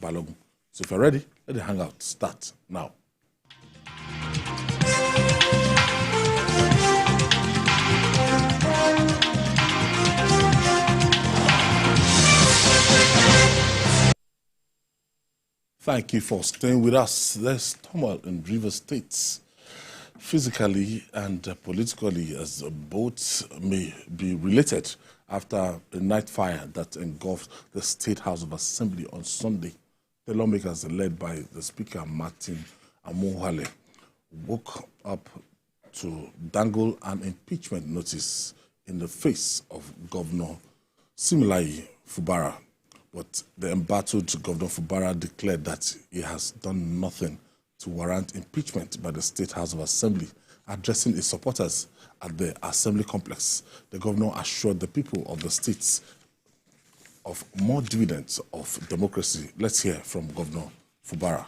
Balogun. So if you're ready, let the hangout start now. Thank you for staying with us. There's turmoil in Rivers State, physically and politically, as both may be related after a night fire that engulfed the State House of Assembly on Sunday. The lawmakers, led by the Speaker, Martin Amohale, woke up to dangle an impeachment notice in the face of Governor Siminalayi Fubara. But the embattled Governor Fubara declared that he has done nothing to warrant impeachment by the State House of Assembly. Addressing his supporters at the Assembly complex, the governor assured the people of the states of more dividends of democracy. Let's hear from Governor Fubara.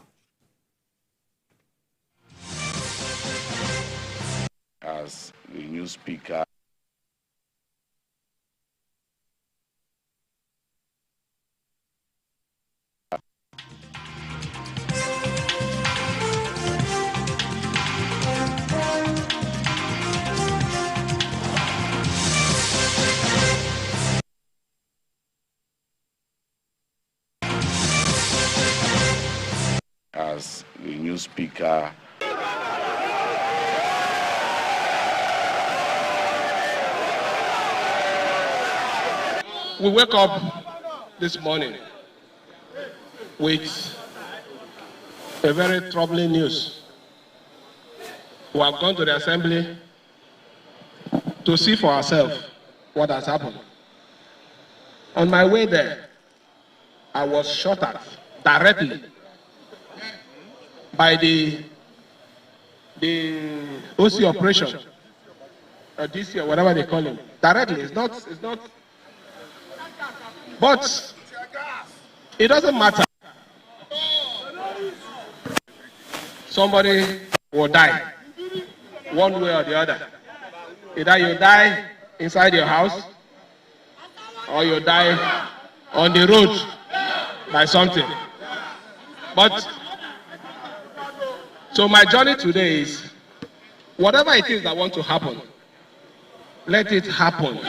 As the new speaker, We wake up this morning with a very troubling news. We have gone to the assembly to see for ourselves what has happened. On my way there, I was shot at directly by the OC operation, or DC, or whatever they call him. Directly, it's not. But it doesn't matter. Somebody will die, one way or the other. Either you die inside your house, or you die on the road by something. But so my journey today is, whatever it is that wants to happen, let it happen.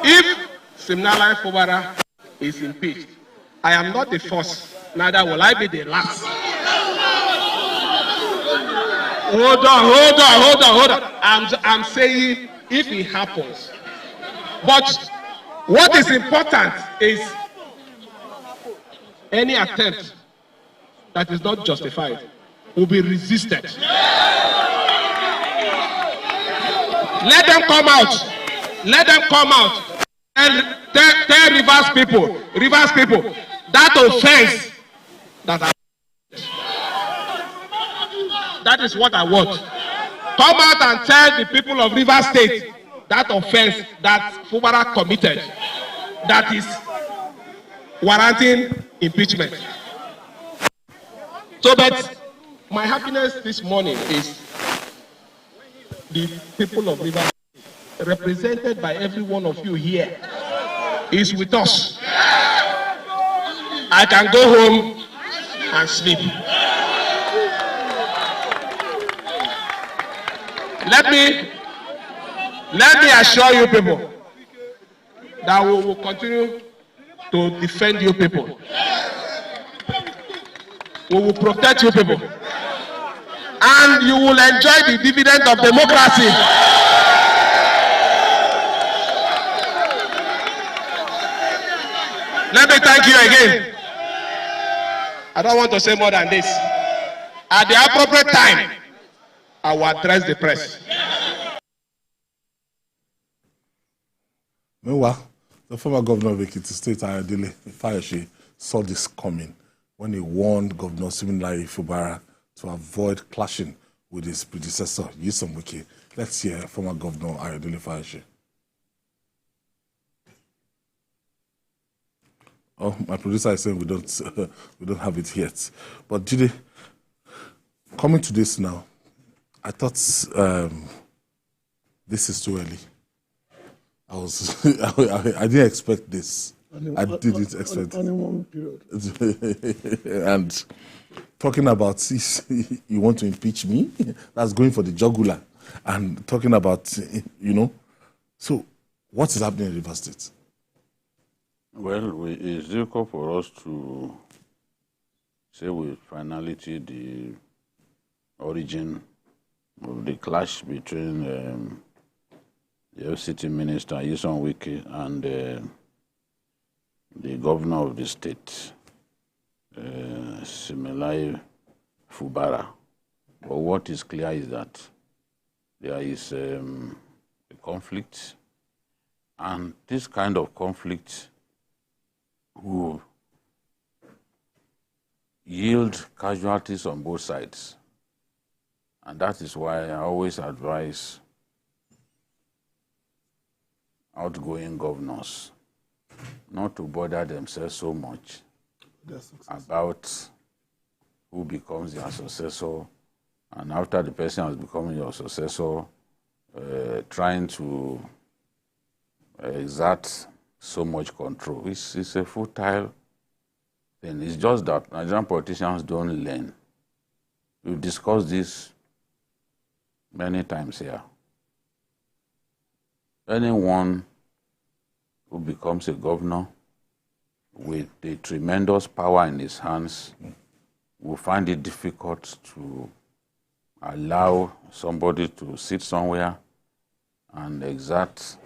If Siminalayi Fubara is impeached, I am not the first, neither will I be the last. Hold on. I'm saying if it happens. But what is important is any attempt that is not justified will be resisted. Let them come out. And tell Rivers people, that offense that is what I want. Come out and tell the people of Rivers State that offense that Fubara committed, that is warranting impeachment. So, but my happiness this morning is the people of Rivers State, represented by every one of you here, is with us. I can go home and sleep. Let me assure you people that we will continue to defend you people. We will protect you people. And you will enjoy the dividend of democracy. Let me thank you again. I don't want to say more than this. At the appropriate time, I will address the press. Meanwhile, the former governor of Ekiti State, Ayodele Fayose, saw this coming when he warned Governor Siminalayi Fubara to avoid clashing with his predecessor, Nyesom Wike. Let's hear former Governor Ayodele Fayose. Oh, my producer is saying we don't have it yet. But Jide, coming to this now, I thought this is too early. I didn't expect this. I didn't expect honeymoon period. And talking about you want to impeach me? That's going for the jugular. And talking about, So what is happening in River State? Well, it's difficult for us to say with finality the origin of the clash between the FCT minister, Nyesom Wike, and the governor of the state, Simelai Fubara. But what is clear is that there is a conflict, and this kind of conflict will yield casualties on both sides. And that is why I always advise outgoing governors not to bother themselves so much about who becomes their successor, and after the person has become your successor, trying to exert so much control. It's a futile thing. It's just that Nigerian politicians don't learn. We've discussed this many times here. Anyone who becomes a governor with the tremendous power in his hands will find it difficult to allow somebody to sit somewhere and exert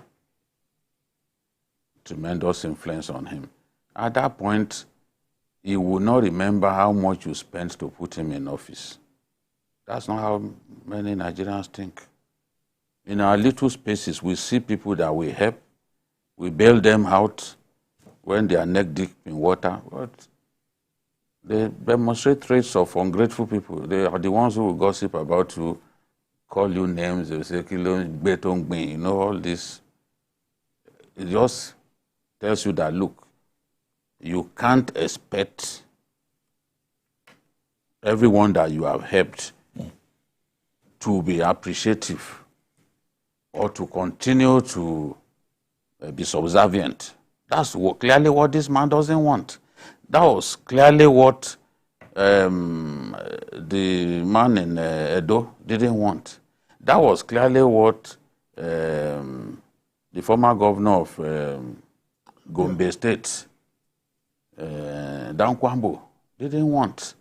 tremendous influence on him. At that point, he will not remember how much you spent to put him in office. That's not how many Nigerians think. In our little spaces, we see people that we help, we bail them out when they are neck deep in water, but they demonstrate traits of ungrateful people. They are the ones who will gossip about you, call you names, they will say, you know, all this. It just tells you that, look, you can't expect everyone that you have helped to be appreciative or to continue to be subservient. That's clearly what this man doesn't want. That was clearly what the man in Edo didn't want. That was clearly what the former governor of Gombe State, Dan Kwambo, didn't want.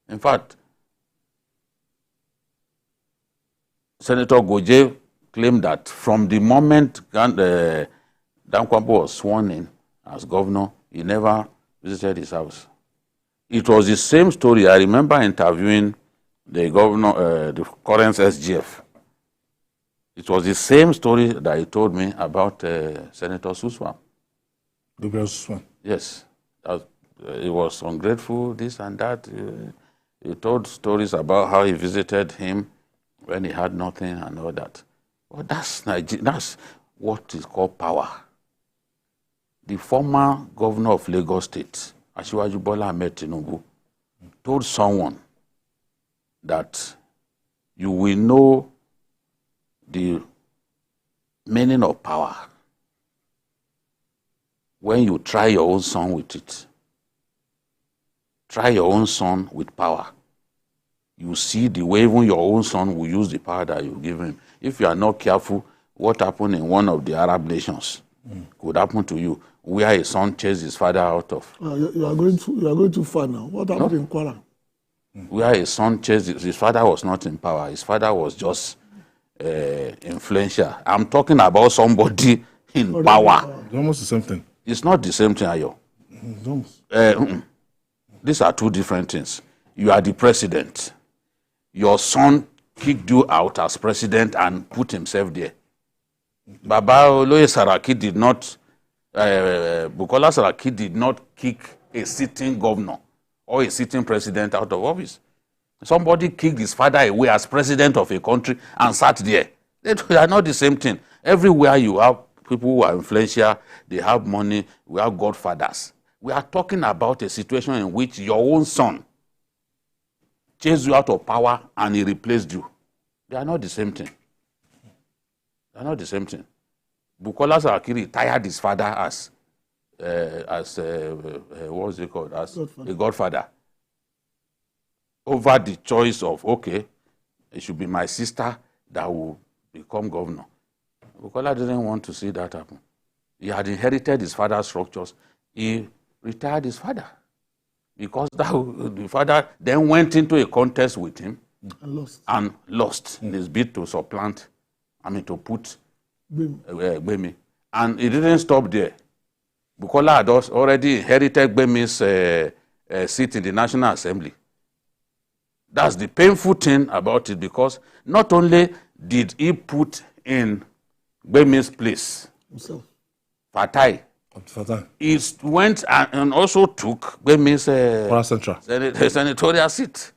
In fact, Senator Goje claimed that from the moment Dan Kwambo was sworn in as governor, he never visited his house. It was the same story. I remember interviewing the governor, the current SGF. It was the same story that he told me about Senator Suswan. Gabriel Suswan. Yes. He was ungrateful, this and that. He told stories about how he visited him when he had nothing and all that. Well, that's what is called power. The former governor of Lagos State, Asiwaju Bola Ahmed Tinubu, told someone that you will know the meaning of power when you try your own son with it. Try your own son with power. You see the way even your own son will use the power that you give him. If you are not careful, what happened in one of the Arab nations could happen to you, where a son chased his father out of. You are going too far now. What happened in Kwara? Where a son chased his father was not in power. His father was just influential. I'm talking about somebody in power. It's almost the same thing. It's not the same thing, Ayo. These are two different things. You are the president. Your son kicked you out as president and put himself there. Baba Oloye Saraki did not, Bukola Saraki did not kick a sitting governor or a sitting president out of office. Somebody kicked his father away as president of a country and sat there. They are not the same thing. Everywhere you have people who are influential, they have money, we have godfathers. We are talking about a situation in which your own son chased you out of power and he replaced you. They are not the same thing. They're not the same thing. Bukola Saraki retired his father as what was it called? As a godfather. Over the choice of, okay, it should be my sister that will become governor. Bukola didn't want to see that happen. He had inherited his father's structures. He retired his father because the father then went into a contest with him and lost in his bid to supplant, to put Gbemi. And he didn't stop there. Bukola had already inherited Gbemi's seat in the National Assembly. That's the painful thing about it, because not only did he put in Gbemi's place Fatai, he went and also took Gbemi's senatorial seat.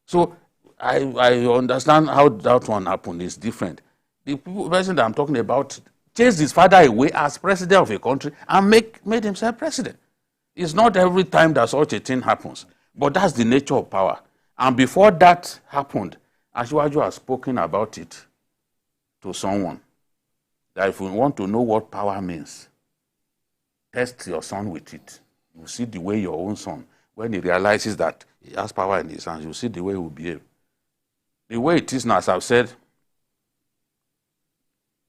So I understand how that one happened. It's different. The person that I'm talking about chased his father away as president of a country and made himself president. It's not every time that such a thing happens, but that's the nature of power. And before that happened, Asiwaju has spoken about it to someone, that if you want to know what power means, test your son with it. You see the way your own son, when he realizes that he has power in his hands, you see the way he will behave. The way it is now, as I've said,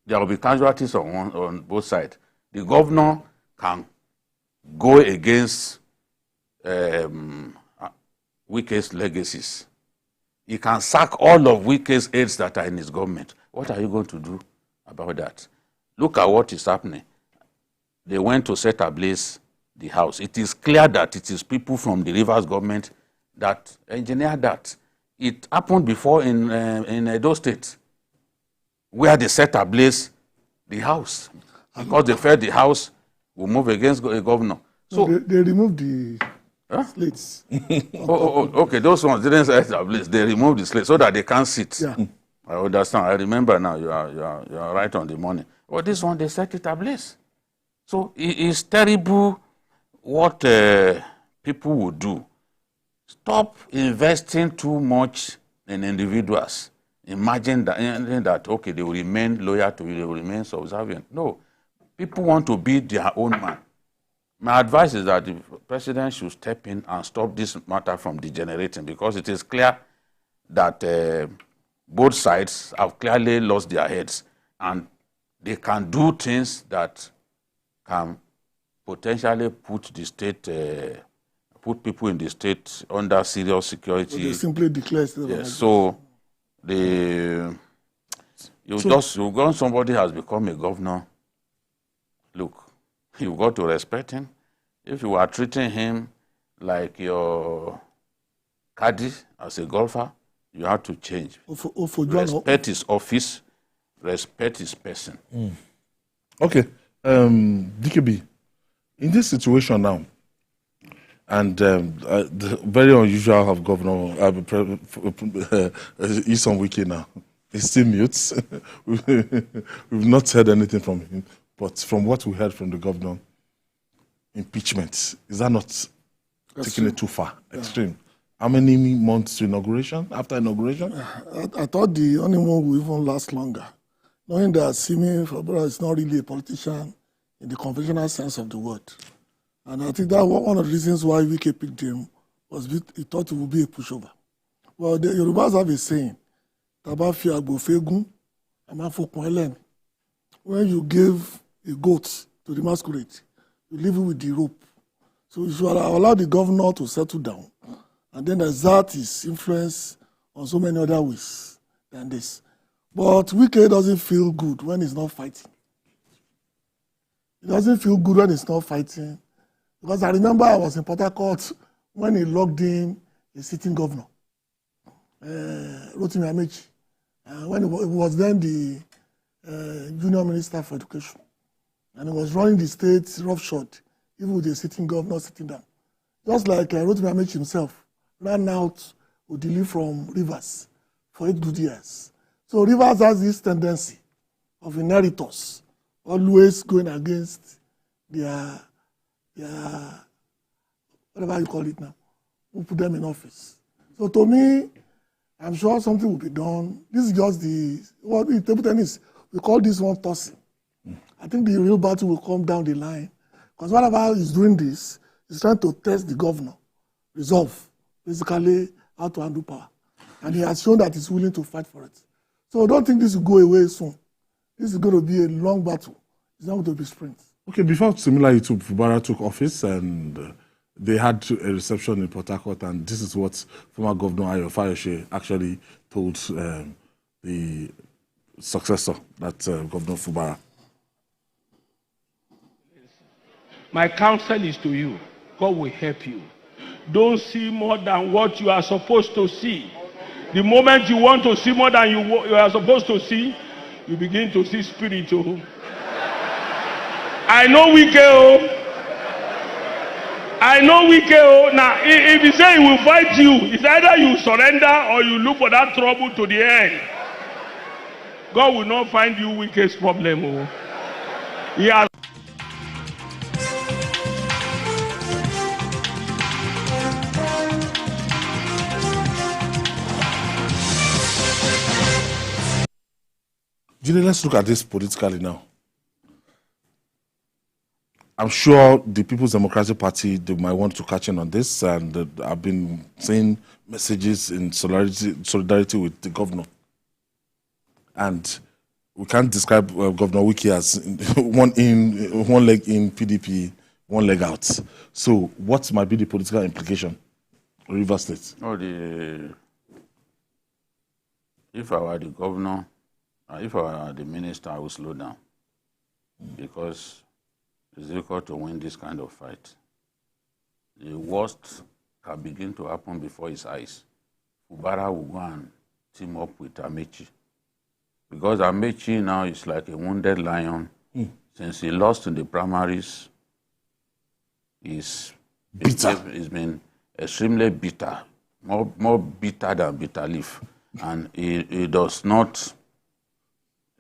there will be casualties on both sides. The governor can go against Wike's legacies. He can sack all of Wike's aides that are in his government. What are you going to do about that? Look at what is happening. They went to set ablaze the house. It is clear that it is people from the Rivers government that engineered that. It happened before in Edo State, where they set ablaze the house because they felt the house will move against a governor. So they removed the slates. Okay. Those ones didn't set ablaze. They removed the slates so that they can't sit. Yeah. I understand. I remember now. You are right on the money. But this one, they set it ablaze. So it's terrible what people would do. Stop investing too much in individuals. Imagine that, okay, they will remain loyal to you, they will remain subservient. No. People want to be their own man. My advice is that the president should step in and stop this matter from degenerating, because it is clear that both sides have clearly lost their heads, and they can do things that can potentially put the state, put people in the state under serious security. So they simply declare. Yes. So somebody has become a governor. Look, you got to respect him. If you are treating him like your caddy as a golfer, you have to change. Respect his office, respect his person. Okay, DKB, in this situation now, and the very unusual of Governor Isom Wike now, he's still mute. We've not heard anything from him, but from what we heard from the governor, impeachment, is that not taking it too far? Yeah. Extreme. How many months to inauguration? After inauguration? I thought the honeymoon will even last longer, knowing that Simi Fabra is not really a politician in the conventional sense of the word. And I think that one of the reasons why Wike picked him was he thought it would be a pushover. Well, the Yorubas have a saying, Tabafi agbofegun, amafokun elen. When you give a goat to the masquerade, you leave it with the rope. So you should allow the governor to settle down and then exert his influence on so many other ways than this. But Wike doesn't feel good when he's not fighting. He doesn't feel good when he's not fighting. Because I remember I was in Port Harcourt when he locked in a sitting governor, Rotimi Amechi, when he was then the junior minister for education. And he was running the state roughshod, even with the sitting governor sitting down. Just like Rotimi Amechi himself ran out Odili from Rivers for 8 good years. So Rivers has this tendency of inheritors, always going against their whatever you call it now, who put them in office. So to me, I'm sure something will be done. This is just the table tennis. we call this one tossing. I think the real battle will come down the line. Because whatever he's doing this, he's trying to test the governor, resolve, basically, how to handle power. And he has shown that he's willing to fight for it. So I don't think this will go away soon. This is going to be a long battle. It's not going to be sprint. Okay, before similarly to Fubara took office and they had a reception in Port Harcourt, and this is what former Governor Ayo Fayose actually told the successor, that Governor Fubara. My counsel is to you. God will help you. Don't see more than what you are supposed to see. The moment you want to see more than you are supposed to see, you begin to see spirit. Oh. I know we go. I know we go. Now, if he say he will fight you, it's either you surrender or you look for that trouble to the end. God will not find you weakest problem. Oh. He has. Jide, let's look at this politically now. I'm sure the People's Democratic Party, they might want to catch in on this, and I've been saying messages in solidarity with the governor. And we can't describe Governor Wike as one leg in PDP, one leg out. So what might be the political implication of Rivers State? Oh, if I were the governor, if I were the minister, I would slow down, because it's difficult to win this kind of fight. The worst can begin to happen before his eyes. Fubara will go and team up with Amechi, because Amechi now is like a wounded lion. Since he lost in the primaries, he's been extremely bitter, more bitter than bitter leaf, and he does not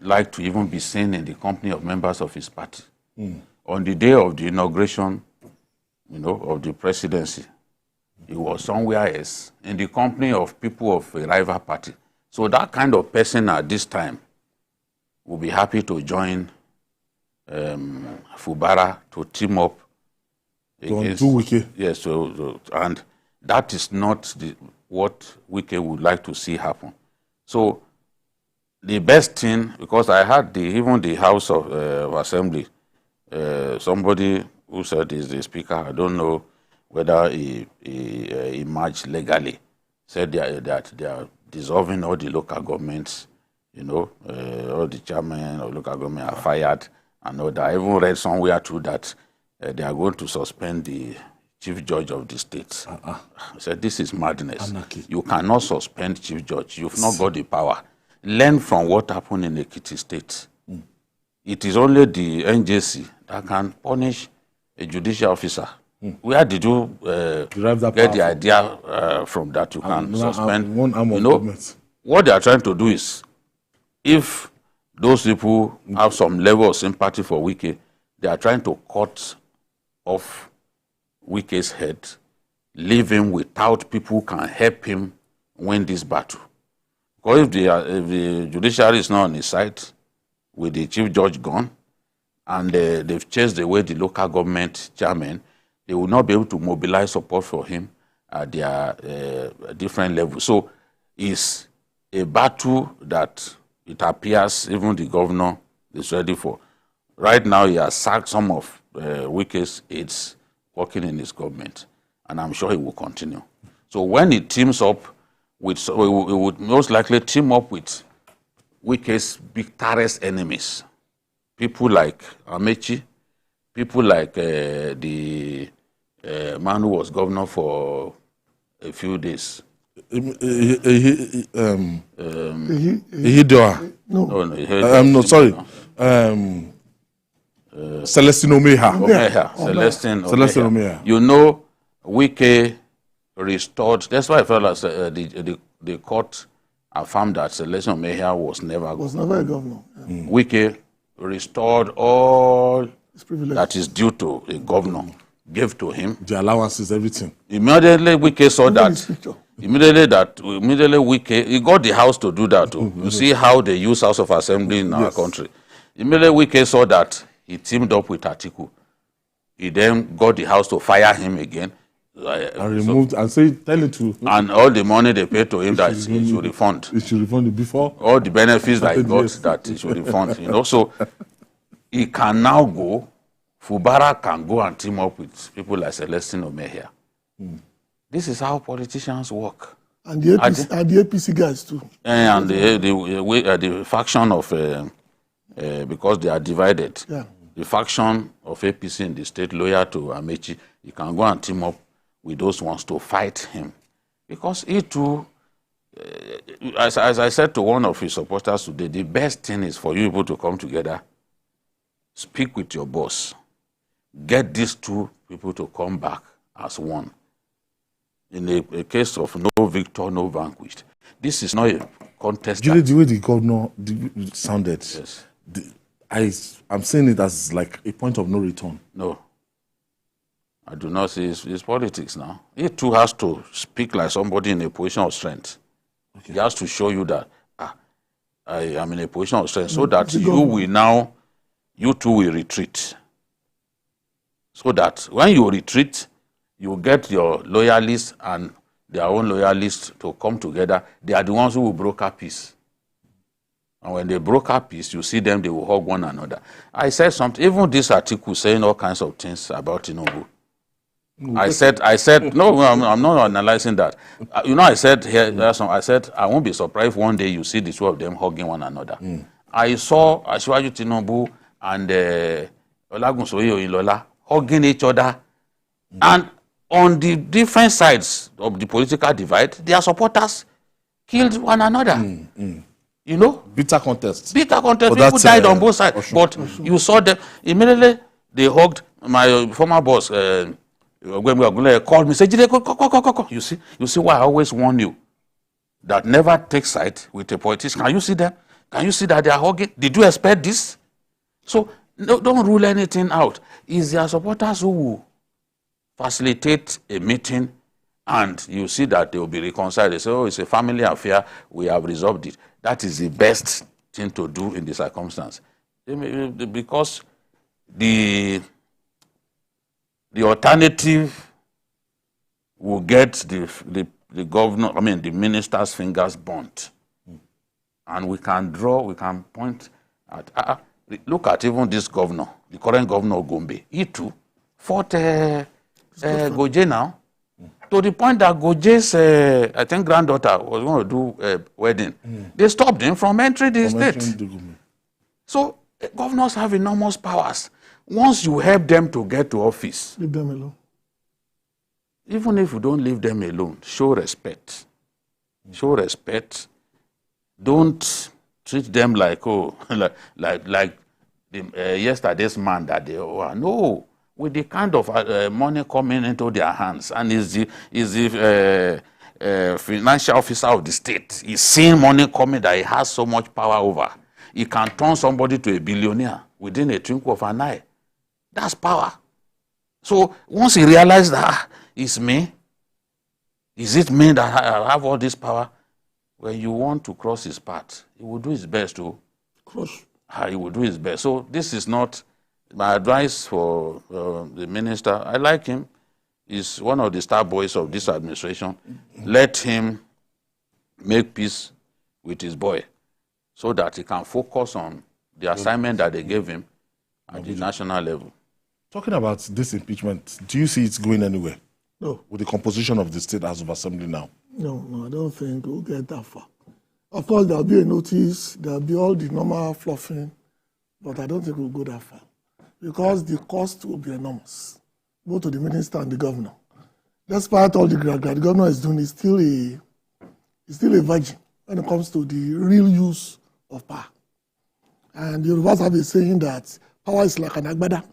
like to even be seen in the company of members of his party. On the day of the inauguration, of the presidency, he was somewhere else in the company of people of a rival party. So that kind of person at this time will be happy to join Fubara to team up against Wike. Yes, and that is not what Wike would like to see happen. So the best thing, because I had even the House of Assembly, somebody who said is the speaker, I don't know whether he emerged legally, said that they are dissolving all the local governments, all the chairmen of local government are fired, and all that. I even read somewhere too that they are going to suspend the chief judge of the state. I said, this is madness. Anarchy. You cannot suspend chief judge. You've not got the power. Learn from what happened in Ekiti State. It is only the NJC that can punish a judicial officer. Where did you get the idea from that you can suspend? One arm of government. What they are trying to do is, if those people have some level of sympathy for Wike, they are trying to cut off Wike's head, leave him without people who can help him win this battle. Because if the judiciary is not on his side, with the chief judge gone, and they've chased away the local government chairman, they will not be able to mobilize support for him at their different levels. So it's a battle that it appears even the governor is ready for. Right now, he has sacked some of Wike's aides working in his government, and I'm sure he will continue. So when he teams up with, he would most likely team up with Wike's bitterest enemies, people like Amechi, people like the man who was governor for a few days. Ehidoa. No, sorry. Celestine Omeha. Celestine Omeha. You know, Wike restored. That's why I felt like the court affirmed that Celestine Omeha was never a governor. Yeah. Wike restored all that is due to a governor gave to him. The allowances, everything. Immediately, Wike saw Look at that. this picture. Immediately, Wike, he got the house to do that too. You see how they use House of Assembly in our country. Immediately, Wike saw that, he teamed up with Atiku. He then got the house to fire him again. And removed, and say, tell it to... And all the money they paid to him, that he should refund. He should refund it before? All the benefits that he got, that he should refund. So he can now go, Fubara can go and team up with people like Celestine Omehia. This is how politicians work. And the APC guys too. And the faction of, because they are divided, the faction of APC in the state loyal to Amechi, you can go and team up with those ones to fight him. Because he too, as I said to one of his supporters today, the best thing is for you people to come together, speak with your boss, get these two people to come back as one. In a case of no victor, no vanquished. This is not a contest. The way the governor sounded, I'm saying it as like a point of no return. No. I do not see his politics now. He too has to speak like somebody in a position of strength. He has to show you that I am in a position of strength, so that you too will retreat. So that when you retreat, you get your loyalists and their own loyalists to come together. They are the ones who will broker peace. And when they broker peace, you see them, they will hug one another. I said something, even this article saying all kinds of things about Tinubu. I said, no, I'm not analyzing that. I said I won't be surprised one day you see the two of them hugging one another. I saw Asiwaju Tinubu and Olagunsoye Oyinlola hugging each other. And on the different sides of the political divide, their supporters killed one another. You know? Bitter contest. People died on both sides. But you saw them, immediately they hugged. My former boss, called me, said, "Jide, you see why I always warn you that never take side with a politician. Can you see them? Can you see that they are hugging? Did you expect this?" So don't rule anything out. It's their supporters who will facilitate a meeting, and you see that they will be reconciled. They say, "Oh, it's a family affair. We have resolved it." That is the best thing to do in the circumstance, because the alternative will get the governor, the minister's fingers burnt. And we can point at, look at even this governor, the current governor of Gombe. He too fought Goje now, to the point that Goje's, I think, granddaughter was going to do a wedding. They stopped him from entering the state. So governors have enormous powers. Once you help them to get to office, leave them alone. Even if you don't leave them alone, show respect. Show respect. Don't treat them like yesterday's man that they are. No, with the kind of money coming into their hands, and is the financial officer of the state. He's seeing money coming that he has so much power over. He can turn somebody to a billionaire within a twinkle of an eye. That's power. So once he realized that it's me, is it me that I have all this power? When you want to cross his path, he will do his best to cross. He will do his best. So this is not my advice for the minister. I like him. He's one of the star boys of this administration. Let him make peace with his boy so that he can focus on the assignment that they gave him at the national level. Talking about this impeachment, do you see it's going anywhere? No. With the composition of the State House of Assembly now? No, I don't think we'll get that far. Of course, there'll be a notice, there'll be all the normal fluffing, but I don't think we'll go that far because the cost will be enormous, both to the minister and the governor. Despite all the the governor is doing, he's still a virgin when it comes to the real use of power. And the Yorubas have been saying that power is like an agbada.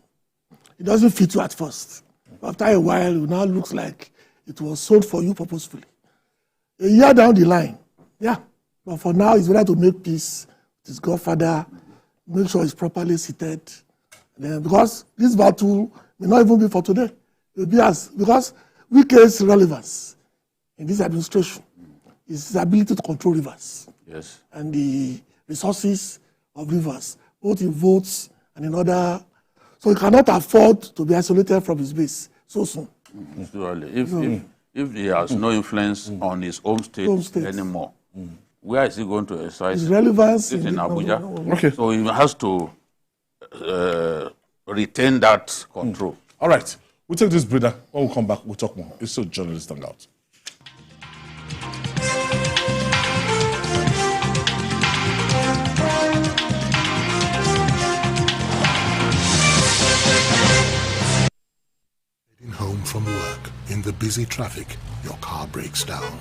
It doesn't fit you at first. After a while, it now looks like it was sold for you purposefully. A year down the line, yeah. But for now, it's better to make peace with his godfather, make sure he's properly seated. Then, because this battle may not even be for today. Because Wike's relevance in this administration is his ability to control rivers. Yes. And the resources of rivers, both in votes and in other. So he cannot afford to be isolated from his base so soon. Surely. If he has no influence on his home state anymore, where is he going to exercise his relevance in Abuja? No. Okay. So he has to retain that control. All right. We'll take this breather. When we come back, we'll talk more. It's still Journalist Hangout. Home from work, in the busy traffic, your car breaks down.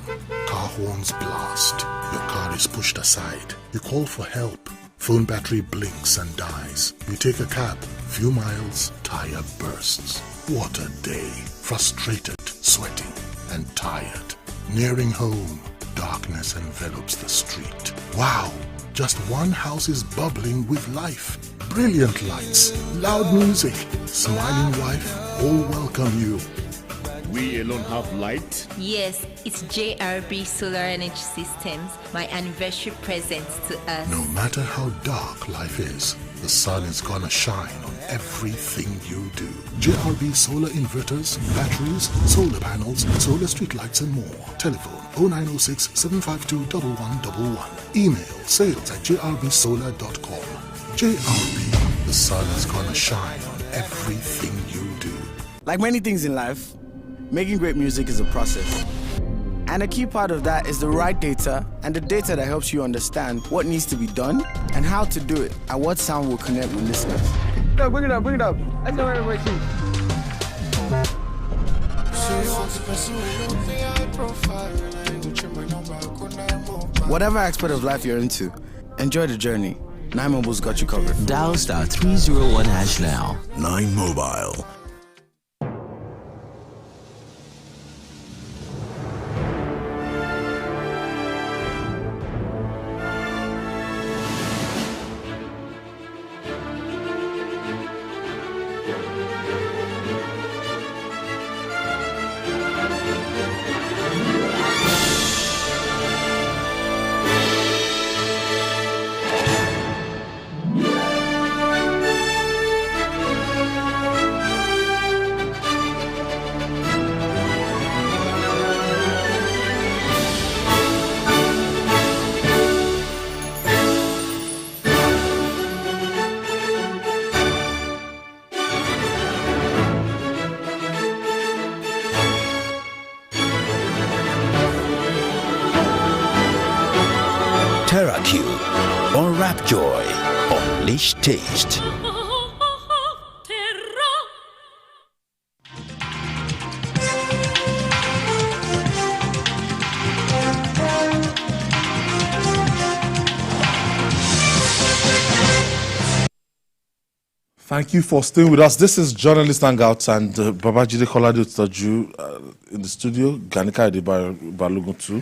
Car horns blast. Your car is pushed aside. You call for help. Phone battery blinks and dies. You take a cab. Few miles, tire bursts. What a day. Frustrated, sweating, and tired. Nearing home, darkness envelops the street. Wow! Just one house is bubbling with life. Brilliant lights, loud music, smiling wife, all welcome you. We alone have light? Yes, it's JRB Solar Energy Systems, my anniversary present to us. No matter how dark life is, the sun is gonna shine on everything you do. JRB solar inverters, batteries, solar panels, solar street lights and more. Telephone 0906 752 1111. Email sales@jrbsolar.com. JRB, the sun is gonna shine on everything you do. Like many things in life, making great music is a process. And a key part of that is the right data and the data that helps you understand what needs to be done and how to do it and what sound will connect with listeners. No, bring it up. Let's know everybody sees. Whatever aspect of life you're into, enjoy the journey. 9 Mobile's got you covered. Dial star 301 hash now. 9 Mobile. Unwrap joy, unleash taste. Thank you for staying with us. This is Journalist Hangout and Babajide Kolade Utaju in the studio, Ganika Balogun too.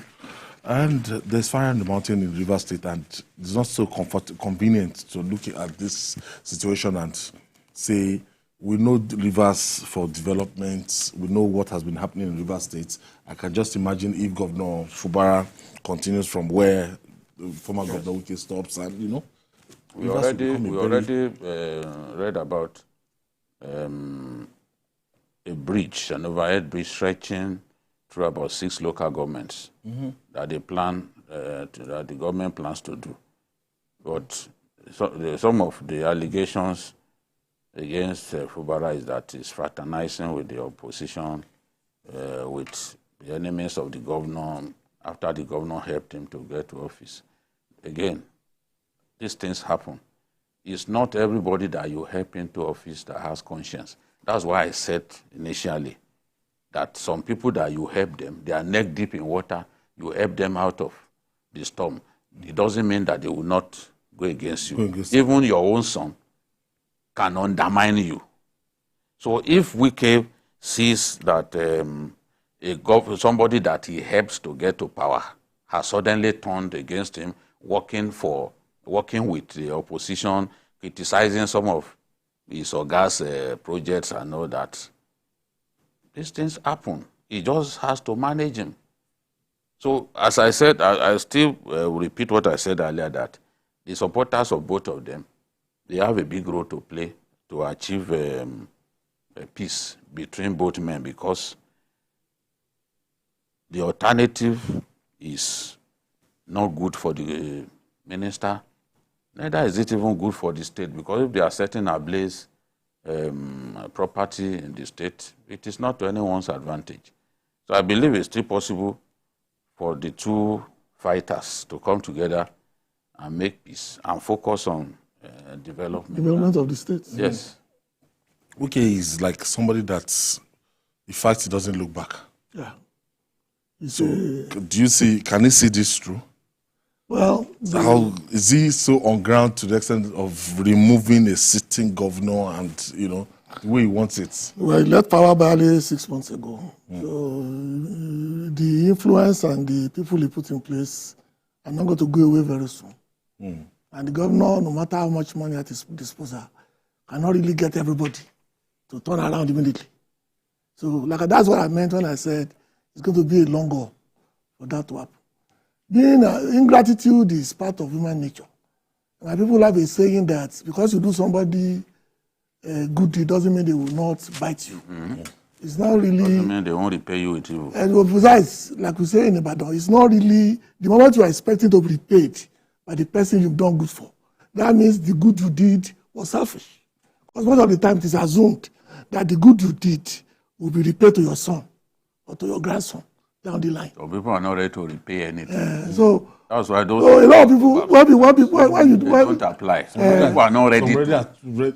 And there's fire in the mountain in River State, and it's not so convenient to look at this situation and say, we know rivers for development, we know what has been happening in River State. I can just imagine if Governor Fubara continues from where the former Governor Wike stops, and, you know. We already read about a bridge, an overhead bridge stretching through about 6 local governments that they plan, that the government plans to do. But some of the allegations against Fubara is that he's fraternizing with the opposition, with the enemies of the governor, after the governor helped him to get to office. Again, these things happen. It's not everybody that you help into office that has conscience. That's why I said initially that some people that you help them, they are neck deep in water, you help them out of the storm. It doesn't mean that they will not go against you. Even your own son can undermine you. So if Wike sees that somebody that he helps to get to power has suddenly turned against him, working with the opposition, criticizing some of his Oga's projects and all that, these things happen. He just has to manage him. So, as I said, I still repeat what I said earlier, that the supporters of both of them, they have a big role to play to achieve a peace between both men, because the alternative is not good for the minister, neither is it even good for the state, because if they are setting ablaze property in the state, it is not to anyone's advantage. So I believe it's still possible for the two fighters to come together and make peace and focus on development of the state. Yes. Okay, is like somebody that he fights, he doesn't look back. Yeah. So, do you see? Can you see this through? Well, how is he so on ground to the extent of removing a sitting governor and the way he wants it? Well, he left power barely 6 months ago. So the influence and the people he put in place are not going to go away very soon. And the governor, no matter how much money at his disposal, cannot really get everybody to turn around immediately. So that's what I meant when I said it's going to be a long haul for that to happen. Ingratitude is part of human nature. And people have a saying that because you do somebody good deed doesn't mean they will not bite you. It's not really. Doesn't mean they won't repay you with evil. And besides, like we say in Ibadan, it's not really the moment you are expecting to be repaid by the person you've done good for. That means the good you did was selfish. Because most of the time it is assumed that the good you did will be repaid to your son or to your grandson down the line. So people are not ready to repay anything. So that's why those. So a lot of people, don't apply. Some people are not ready.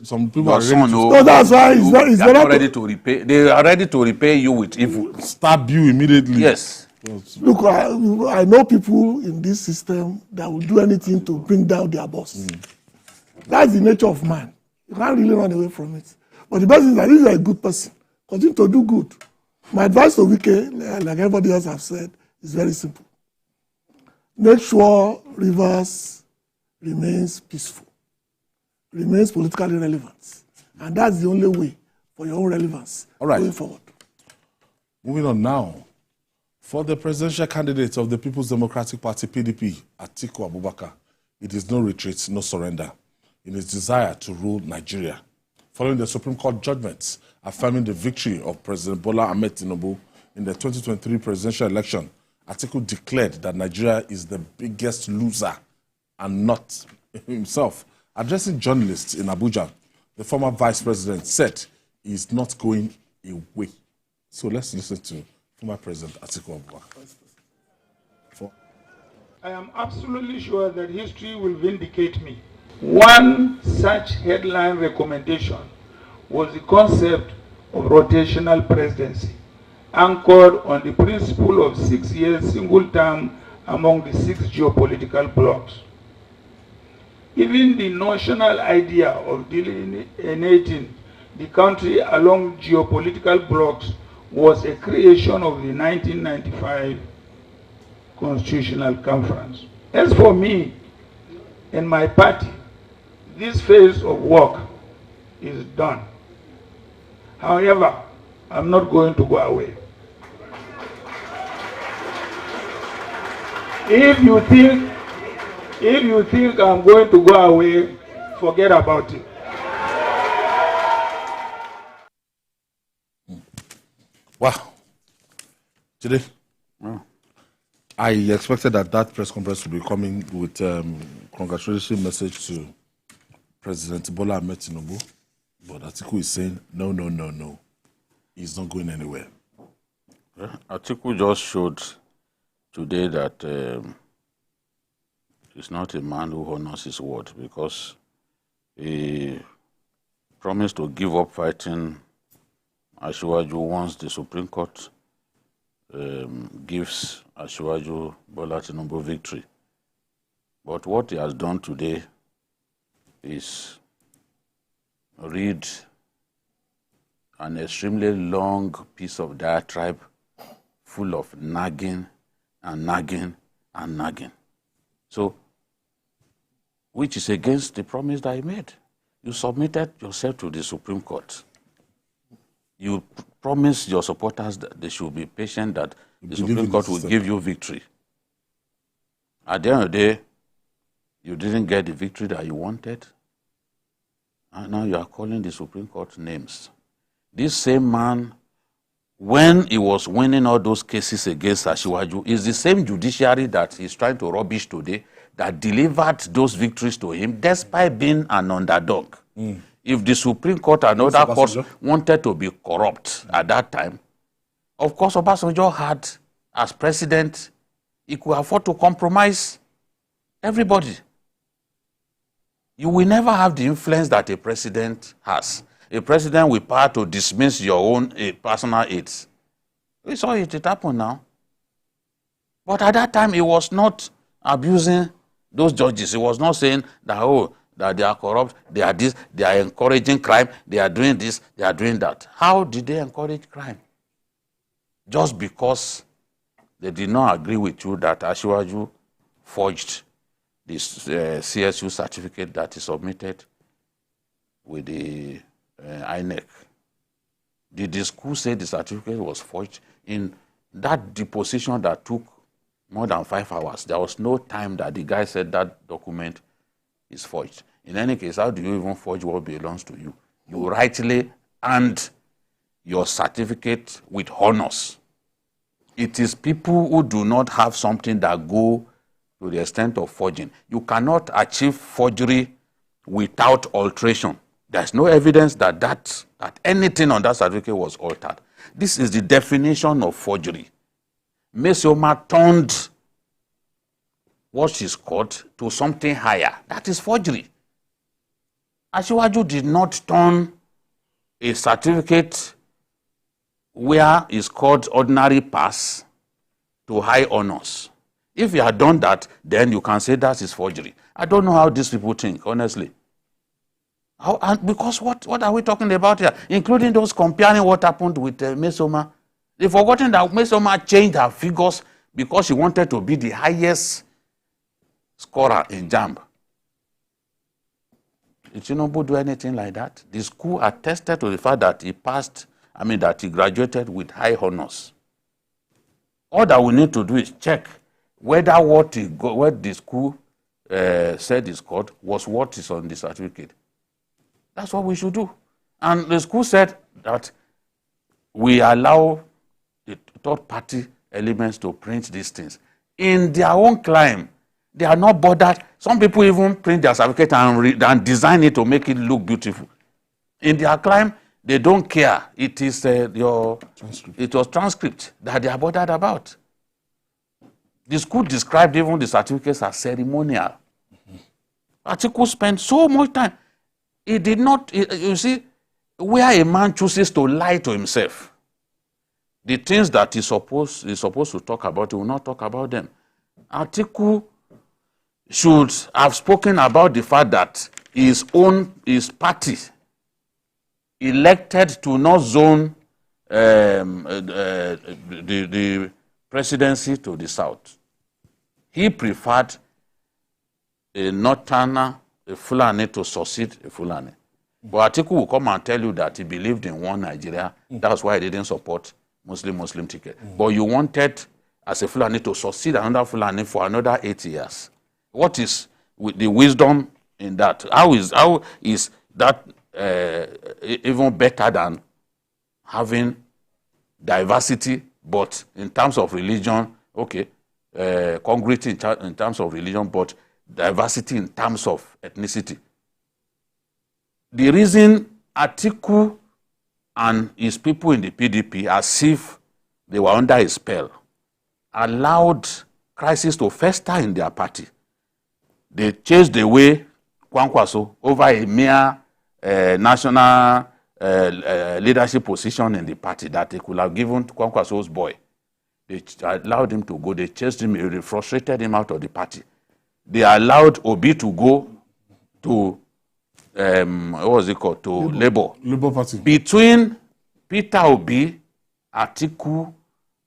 Some people are ready. No, that's why it's not ready to repay. They are ready to repay you with evil. Stab you immediately. Yes. Look, I know people in this system that will do anything to bring down their boss. That's the nature of man. You can't really run away from it. But the best is that if you are a good person, continue to do good. My advice to Wike, like everybody else have said, is very simple. Make sure Rivers remains peaceful, remains politically relevant. And that's the only way for your own relevance going forward. Moving on now. For the presidential candidate of the People's Democratic Party, PDP, Atiku Abubakar, it is no retreat, no surrender in his desire to rule Nigeria. Following the Supreme Court judgments affirming the victory of President Bola Ahmed Tinubu in the 2023 presidential election, Atiku declared that Nigeria is the biggest loser and not himself. Addressing journalists in Abuja, the former vice president said he is not going away. So let's listen to former President Atiku Abubakar. I am absolutely sure that history will vindicate me. One such headline recommendation was the concept of rotational presidency, anchored on the principle of 6 years single term among the 6 geopolitical blocs. Even the notional idea of delineating the country along geopolitical blocs was a creation of the 1995 Constitutional Conference. As for me and my party, this phase of work is done. However, I'm not going to go away. If you think I'm going to go away, forget about it. Wow. Today, I expected that press conference would be coming with congratulatory message to President Bola Ahmed Tinubu, but Atiku is saying no. He's not going anywhere. Atiku just showed today that he's not a man who honors his word, because he promised to give up fighting Asiwaju once the Supreme Court gives Asiwaju Bola Tinubu victory. But what he has done today is read an extremely long piece of diatribe full of nagging and nagging and nagging. So, which is against the promise that he made. You submitted yourself to the Supreme Court. you promise your supporters that they should be patient, that the Supreme Court will give you victory. At the end of the day, you didn't get the victory that you wanted, and now you are calling the Supreme Court names. This same man, when he was winning all those cases against Asiwaju, is the same judiciary that he's trying to rubbish today that delivered those victories to him despite being an underdog. If the Supreme Court and other courts wanted to be corrupt at that time, of course Obasanjo had, as president, he could afford to compromise everybody. You will never have the influence that a president has. A president with power to dismiss your own personal aides. We saw it happen now. But at that time, he was not abusing those judges. He was not saying that, oh, that they are corrupt, they are this, they are encouraging crime, they are doing this, they are doing that. How did they encourage crime? Just because they did not agree with you that Asiwaju forged this CSU certificate that he submitted with the INEC. Did the school say the certificate was forged? In that deposition that took more than 5 hours, there was no time that the guy said that document is forged. In any case, how do you even forge what belongs to you? You rightly earned your certificate with honors. It is people who do not have something that go to the extent of forging. You cannot achieve forgery without alteration. There's no evidence that anything on that certificate was altered. This is the definition of forgery. Mesioma turned what she's called to something higher. That is forgery. Asiwaju did not turn a certificate where it's called ordinary pass to high honors. If you had done that, then you can say that is forgery. I don't know how these people think, honestly. Because what are we talking about here? Including those comparing what happened with Mesoma. They've forgotten that Mesoma changed her figures because she wanted to be the highest scorer in JAMB. Did Tinubu do anything like that? The school attested to the fact that he that he graduated with high honors. All that we need to do is check whether what the school said is called was what is on the certificate. That's what we should do. And the school said that we allow the third-party elements to print these things. In their own claim, they are not bothered. Some people even print their certificate and design it to make it look beautiful. In their claim, they don't care. It is it was transcript that they are bothered about. The school described even the certificates as ceremonial. Atiku spent so much time. He did not, you see, where a man chooses to lie to himself, the things that he's supposed to talk about, he will not talk about them. Atiku should have spoken about the fact that his party elected to not zone the presidency to the south. He preferred a northerner, a Fulani, to succeed a Fulani. But Atiku will come and tell you that he believed in one Nigeria. That's why he didn't support Muslim ticket. But you wanted, as a Fulani, to succeed another Fulani for another 8 years. What is with the wisdom in that? How is that even better than having diversity, but in terms of religion, okay, congruity in terms of religion, but diversity in terms of ethnicity? The reason Atiku and his people in the PDP, as if they were under a spell, allowed crisis to fester in their party. They chased away Kwankwaso over a mere national leadership position in the party that they could have given to Kwankwaso's boy. They allowed him to go. They chased him. They frustrated him out of the party. They allowed Obi to go to to Labour Party. Between Peter Obi, Atiku,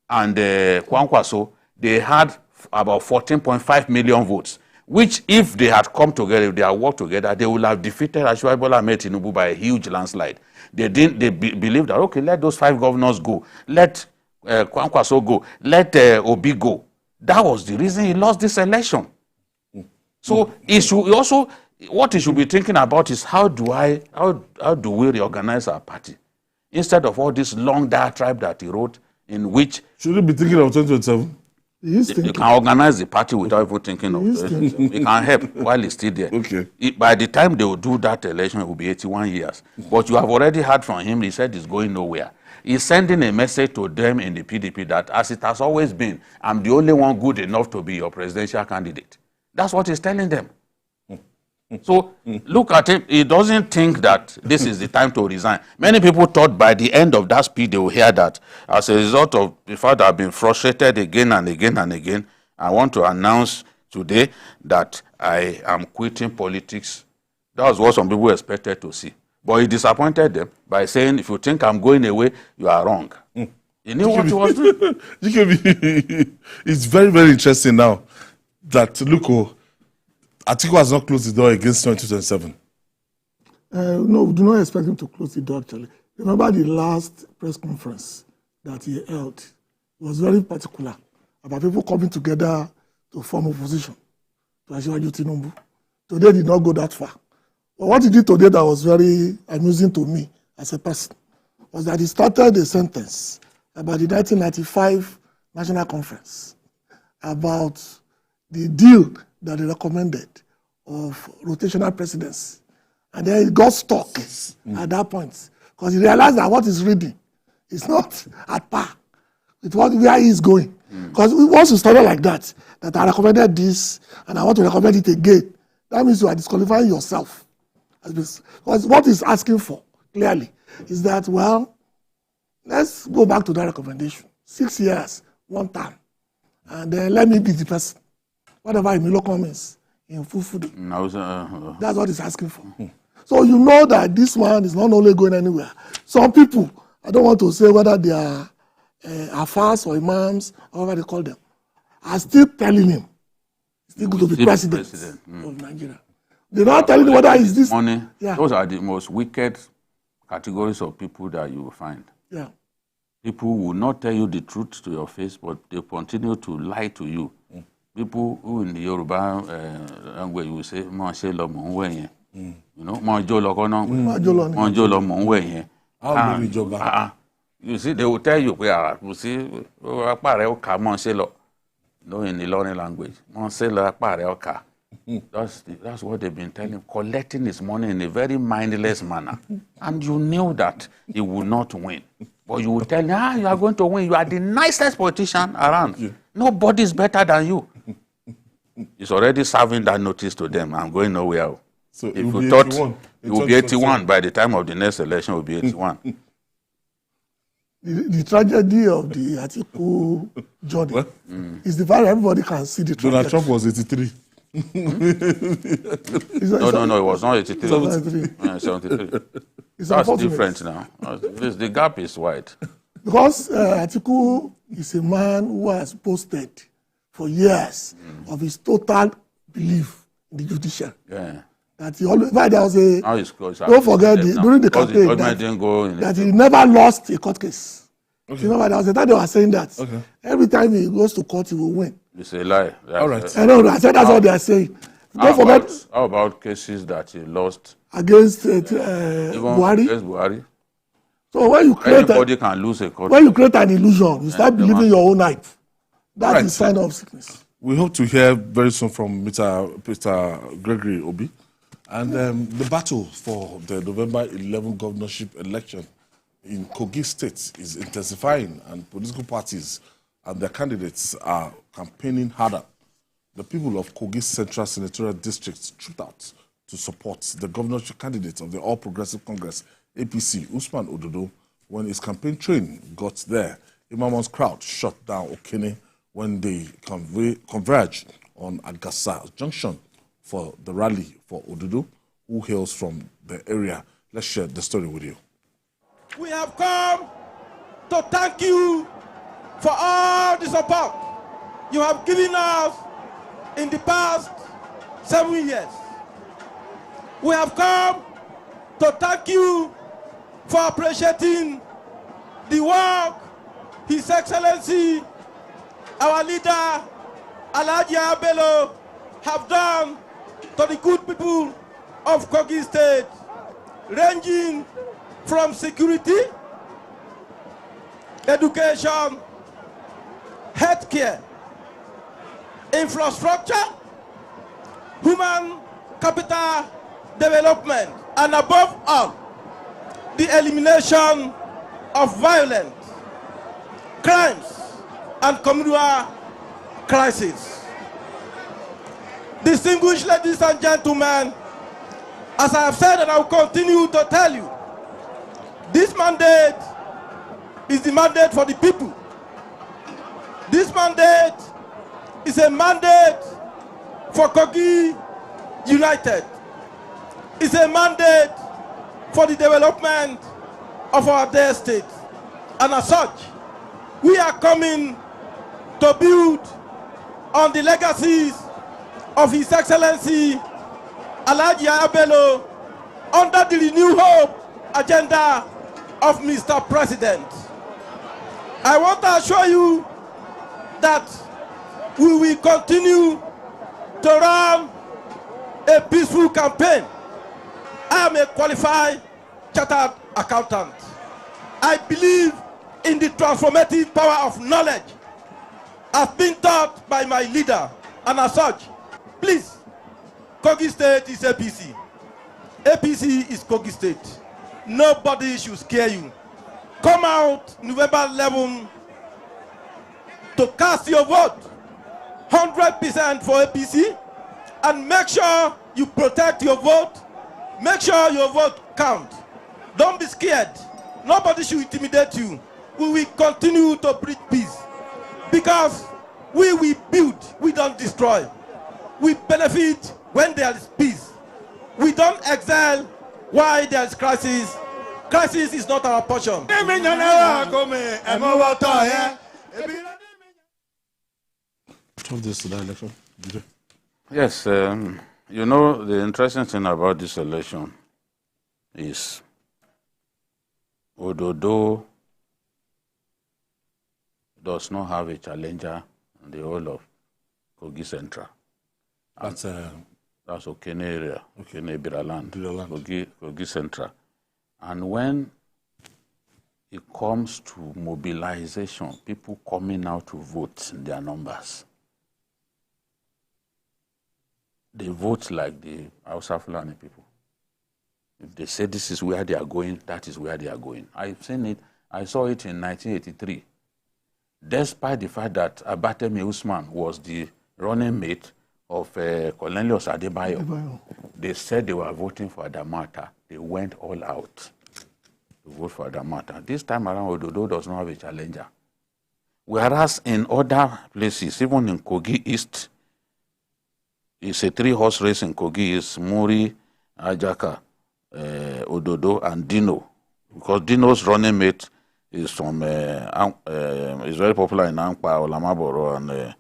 and Kwankwaso, they had about 14.5 million votes. which if they had come together, if they had worked together, they would have defeated Asiwaju Bola Ahmed Tinubu by a huge landslide. They didn't. They believed that, okay, let those 5 governors go. Let Kwankwaso go. Let Obi go. That was the reason he lost this election. So he should also, what he should be thinking about is how do we reorganize our party? Instead of all this long diatribe that he wrote, in which... Should he be thinking of 2027? You can organize the party without even thinking of it. We can help while he's still there. Okay. By the time they will do that election, it will be 81 years. But you have already heard from him, he said he's going nowhere. He's sending a message to them in the PDP that, as it has always been, I'm the only one good enough to be your presidential candidate. That's what he's telling them. So look at him. He doesn't think that this is the time to resign. Many people thought by the end of that speech they will hear that as a result of the fact that I've been frustrated again and again and again, I want to announce today that I am quitting politics. That was what some people expected to see. But he disappointed them by saying, if you think I'm going away, you are wrong. You knew what he was doing. It's very, very interesting now that, look, Atiku has not closed the door against 2027. No, we do not expect him to close the door, actually. Remember the last press conference that he held? It was very particular about people coming together to form opposition to Asiwaju Tinubu. Today did not go that far. But what he did today that was very amusing to me as a person was that he started a sentence about the 1995 National Conference, about the deal that they recommended of rotational presidency. And then he got stuck at that point because he realized that what he's reading is not at par with where he's going. Because once you started like that I recommended this and I want to recommend it again, that means you are disqualifying yourself. Because what he's asking for, clearly, is that, well, let's go back to that recommendation. 6 years, 1 term. And then let me be the person. Whatever Imiloko means in Fufudu. That's what he's asking for. So you know that this one is not only going anywhere. Some people, I don't want to say whether they are Afars or Imams, or whatever they call them, are still telling him he's still going to be president of Nigeria. They're not telling him whether it's this. Money. Yeah. Those are the most wicked categories of people that you will find. Yeah. People will not tell you the truth to your face, but they continue to lie to you. People who in the Yoruba language will say, "Mo se lo mo nwe yen." You know, "Mo jo lo ko na." "Mo jo lo mo nwe yen." How many job? You see, they will tell you, you see, apare o ka mo se lo. No, in the learning language, "Mo se lo apare o ka." That's what they've been telling him, collecting his money in a very mindless manner. And you knew that he would not win. But you would tell him, you are going to win. You are the nicest politician around. Yeah. Nobody is better than you. He's already serving that notice to them. I'm going nowhere. So if you thought it will be 81 by the time of the next election, it will be 81. The tragedy of the Atiku journey is the fact that everybody can see the tragedy. Donald Trump was 83. No, it was not 83. 73. That's different now. The gap is wide. Because Atiku is a man who has boasted for years of his total belief in the judiciary. Yeah. That he always, there was a, don't forget, during the campaign, that he never lost a court case. Okay. Remember, there was a time they were saying that. Okay. Every time he goes to court, he will win. It's a lie. All right. I know, I said that's what they are saying. Don't forget. How about cases that he lost? Against Buhari? Against Buhari. So when you create anybody can lose a court. When you create an illusion, you start believing your own hype. That is sign of sickness. We hope to hear very soon from Mr. Gregory Obi. And the battle for the November 11 governorship election in Kogi State is intensifying, and political parties and their candidates are campaigning harder. The people of Kogi Central Senatorial District trooped out to support the governorship candidate of the All Progressive Congress, APC, Usman Ododo, when his campaign train got there. Imamon's crowd shut down Okene when they converged on Agasa Junction for the rally for Ododo, who hails from the area. Let's share the story with you. We have come to thank you for all the support you have given us in the past 7 years. We have come to thank you for appreciating the work His Excellency, our leader, Alhaji Bello, have done to the good people of Kogi State, ranging from security, education, healthcare, infrastructure, human capital development, and above all, the elimination of violence, crimes, and communal crisis. Distinguished ladies and gentlemen, as I have said and I will continue to tell you, this mandate is the mandate for the people. This mandate is a mandate for Kogi United. It's a mandate for the development of our dear state. And as such, we are coming to build on the legacies of His Excellency Alhaji Bello under the Renew Hope agenda of Mr. President. I want to assure you that we will continue to run a peaceful campaign. I am a qualified chartered accountant. I believe in the transformative power of knowledge as been taught by my leader, and as such, please, Kogi State is APC. APC is Kogi State. Nobody should scare you. Come out November 11 to cast your vote 100% for APC, and make sure you protect your vote. Make sure your vote counts. Don't be scared. Nobody should intimidate you. We will continue to preach peace, because we will build, we don't destroy. We benefit when there is peace. We don't excel while there is crisis. Crisis is not our portion. Of this election? Yes, you know, the interesting thing about this election is Ododo does not have a challenger in the whole of Kogi Central. That's Okene area, Okene Biraland, Kogi Central. And when it comes to mobilization, people coming out to vote in their numbers, they vote like the Hausa Fulani people. If they say this is where they are going, that is where they are going. I've seen it. I saw it in 1983. Despite the fact that Abatemi Usman was the running mate of Cornelius Adebayo, they said they were voting for Adamata. They went all out to vote for Adamata. This time around, Ododo does not have a challenger. Whereas in other places, even in Kogi East, it's a 3-horse race in Kogi. It's Muri, Ajaka, Ododo, and Dino. Because Dino's running mate is from is very popular in Ankpa, Olamaboro, and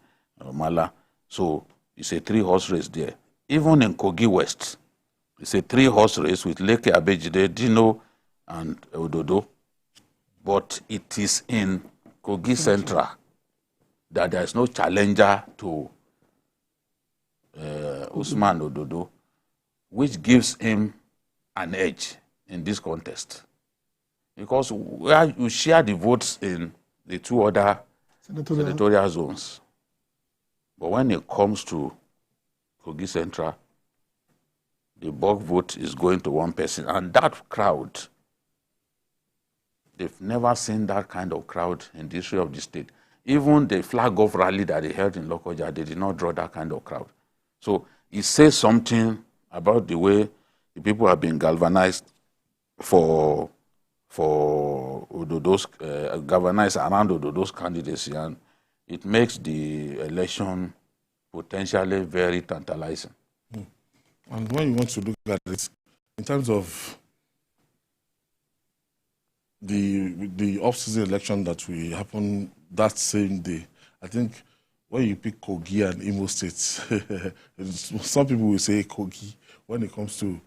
Mala. So it's a 3-horse race there. Even in Kogi West, it's a 3-horse race with Leke Abejide, Dino, and Ododo. But it is in Kogi Central that there is no challenger to Usman Ododo, which gives him an edge in this contest. Because where you share the votes in the 2 other senatorial zones. But when it comes to Kogi Central, the bulk vote is going to one person. And that crowd, they've never seen that kind of crowd in the history of the state. Even the flag-off rally that they held in Lokoja, they did not draw that kind of crowd. So it says something about the way the people have been galvanized for Ododo's, galvanized around Ododo's candidacy, and it makes the election potentially very tantalizing. And when you want to look at it, in terms of the off-season election that will happen that same day, I think when you pick Kogi and Imo State, some people will say Kogi when it comes to,